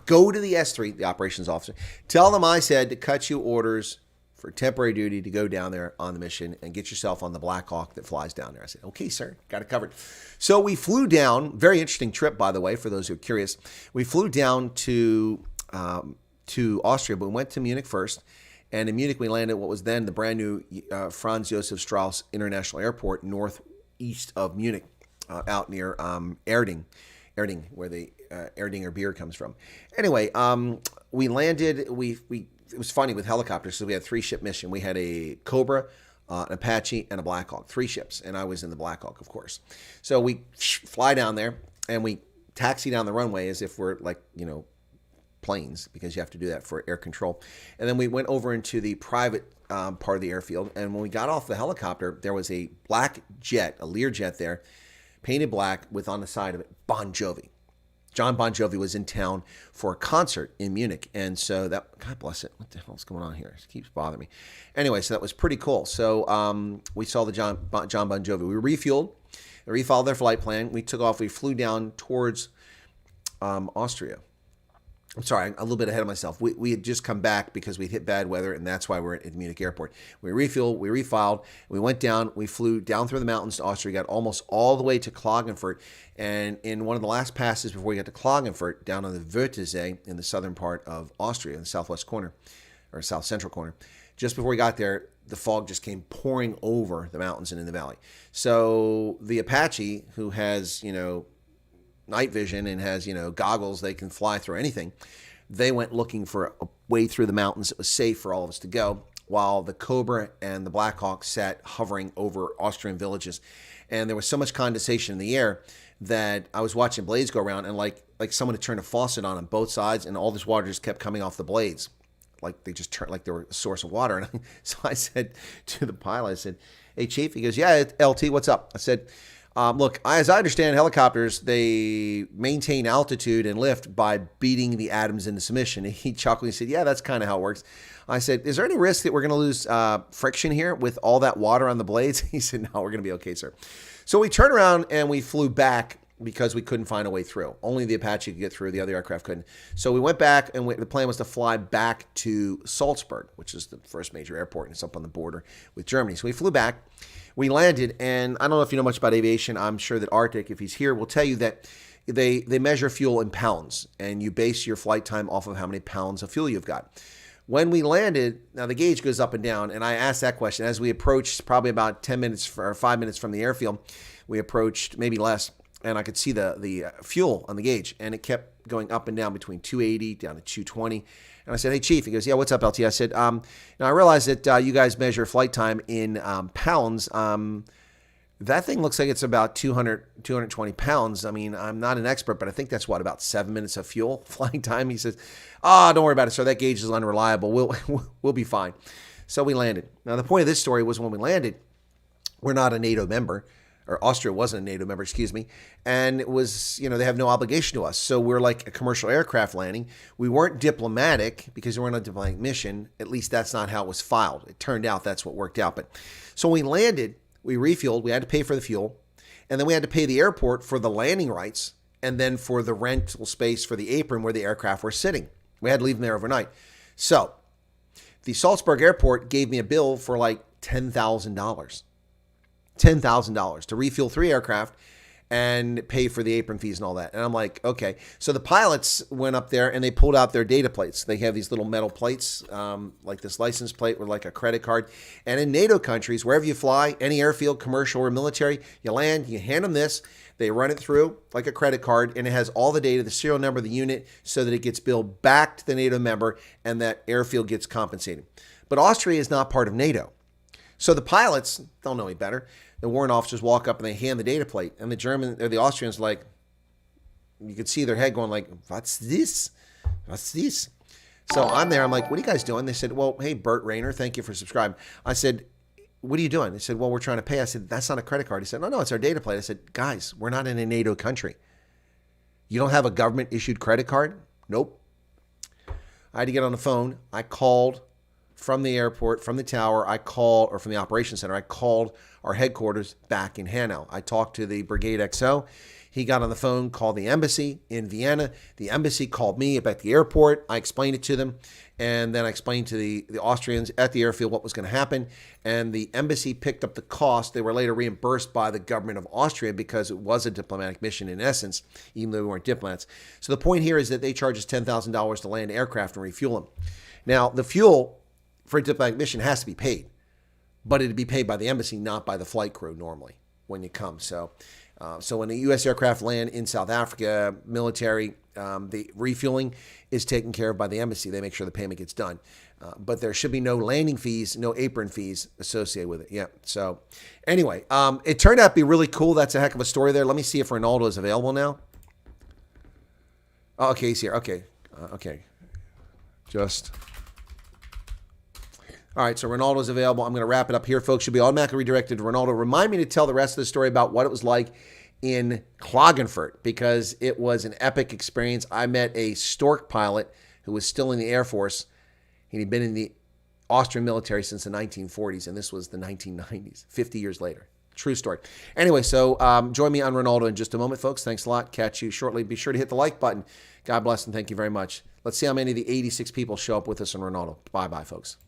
go to the S3, the operations officer. Tell them I said to cut you orders for temporary duty to go down there on the mission and get yourself on the Black Hawk that flies down there. I said, okay, sir, got it covered. So we flew down, very interesting trip, by the way, for those who are curious. We flew down to Austria, but we went to Munich first. And in Munich, we landed at what was then the brand new Franz Josef Strauss International Airport, northeast of Munich, out near Erding, where the Erdinger beer comes from. Anyway, we landed, it was funny with helicopters, so we had 3-ship mission. We had a Cobra, an Apache, and a Black Hawk, 3 ships, and I was in the Black Hawk, of course. So we fly down there, and we taxi down the runway as if we're like, planes, because you have to do that for air control. And then we went over into the private part of the airfield, and when we got off the helicopter, there was a black jet, a Learjet there, painted black with on the side of it, Bon Jovi. John Bon Jovi was in town for a concert in Munich. And so that, God bless it, what the hell's going on here? It keeps bothering me. Anyway, so that was pretty cool. So we saw the John Bon Jovi. We refueled, refollowed their flight plan. We took off. We flew down towards Austria. I'm sorry, I'm a little bit ahead of myself. We had just come back because we'd hit bad weather, and that's why we're at Munich airport. We refueled, we refiled, we went down, we flew down through the mountains to Austria, got almost all the way to Klagenfurt, and in one of the last passes before we got to Klagenfurt, down on the Wörthersee in the southern part of Austria, in the southwest corner, or south central corner, just before we got there, the fog just came pouring over the mountains and in the valley. So the Apache, who has, night vision and has, goggles, they can fly through anything. They went looking for a way through the mountains that was safe for all of us to go, while the Cobra and the Black Hawk sat hovering over Austrian villages. And there was so much condensation in the air that I was watching blades go around, and like someone had turned a faucet on both sides, and all this water just kept coming off the blades. Like they just turned, like they were a source of water. And so I said to the pilot, I said, "Hey, Chief," he goes, "Yeah, LT, what's up?" I said, "Look, as I understand helicopters, they maintain altitude and lift by beating the atoms into submission." And he chuckled. He said, "Yeah, that's kind of how it works." I said, "Is there any risk that we're going to lose friction here with all that water on the blades?" He said, "No, we're going to be okay, sir." So we turned around and we flew back because we couldn't find a way through. Only the Apache could get through. The other aircraft couldn't. So we went back, and the plan was to fly back to Salzburg, which is the first major airport, and it's up on the border with Germany. So we flew back. We landed, and I don't know if you know much about aviation. I'm sure that Arctic, if he's here, will tell you that they measure fuel in pounds, and you base your flight time off of how many pounds of fuel you've got. When we landed, now the gauge goes up and down, and I asked that question. As we approached probably about 10 minutes or 5 minutes from the airfield, we approached maybe less, and I could see the fuel on the gauge, and it kept going up and down between 280 down to 220. And I said, "Hey, Chief." He goes, "Yeah, what's up, LT?" I said, "Now I realize that you guys measure flight time in pounds. That thing looks like it's about 220 pounds. I mean, I'm not an expert, but I think that's about 7 minutes of fuel flying time." He says, "Oh, don't worry about it, sir. That gauge is unreliable. We'll be fine." So we landed. Now, the point of this story was when we landed, we're not a NATO member. Or Austria wasn't a NATO member, excuse me. And it was, they have no obligation to us. So we're like a commercial aircraft landing. We weren't diplomatic because we weren't on a diplomatic mission. At least that's not how it was filed. It turned out that's what worked out. But so we landed, we refueled, we had to pay for the fuel. And then we had to pay the airport for the landing rights and then for the rental space for the apron where the aircraft were sitting. We had to leave them there overnight. So the Salzburg airport gave me a bill for like $10,000. $10,000 to refuel 3 aircraft and pay for the apron fees and all that. And I'm like, okay. So the pilots went up there and they pulled out their data plates. They have these little metal plates, like this license plate with like a credit card. And in NATO countries, wherever you fly, any airfield, commercial or military, you land, you hand them this, they run it through like a credit card, and it has all the data, the serial number of the unit, so that it gets billed back to the NATO member and that airfield gets compensated. But Austria is not part of NATO. So the pilots don't know any better. The warrant officers walk up and they hand the data plate, and the Austrians, like, you could see their head going like, "What's this? What's this?" So I'm there. I'm like, "What are you guys doing?" They said, "Well, hey, Bert Rayner, thank you for subscribing." I said, "What are you doing?" They said, "Well, we're trying to pay." I said, "That's not a credit card." He said, "No, it's our data plate." I said, "Guys, we're not in a NATO country. You don't have a government issued credit card?" "Nope." I had to get on the phone. I called from the airport, from the tower, or from the operations center, I called our headquarters back in Hanau. I talked to the Brigade XO. He got on the phone, called the embassy in Vienna. The embassy called me up at the airport. I explained it to them. And then I explained to the Austrians at the airfield what was going to happen. And the embassy picked up the cost. They were later reimbursed by the government of Austria because it was a diplomatic mission in essence, even though we weren't diplomats. So the point here is that they charge us $10,000 to land aircraft and refuel them. Now, the fuel for a diplomatic mission has to be paid, but it'd be paid by the embassy, not by the flight crew normally when you come. So when a U.S. aircraft land in South Africa, military, the refueling is taken care of by the embassy. They make sure the payment gets done. But there should be no landing fees, no apron fees associated with it. Yeah. So anyway, it turned out to be really cool. That's a heck of a story there. Let me see if Ronaldo is available now. Oh, okay, he's here. Okay. Okay. All right, so Ronaldo's available. I'm going to wrap it up here, folks. You'll be automatically redirected to Ronaldo. Remind me to tell the rest of the story about what it was like in Klagenfurt, because it was an epic experience. I met a Stork pilot who was still in the Air Force. He'd been in the Austrian military since the 1940s, and this was the 1990s, 50 years later. True story. Anyway, so join me on Ronaldo in just a moment, folks. Thanks a lot. Catch you shortly. Be sure to hit the like button. God bless and thank you very much. Let's see how many of the 86 people show up with us on Ronaldo. Bye-bye, folks.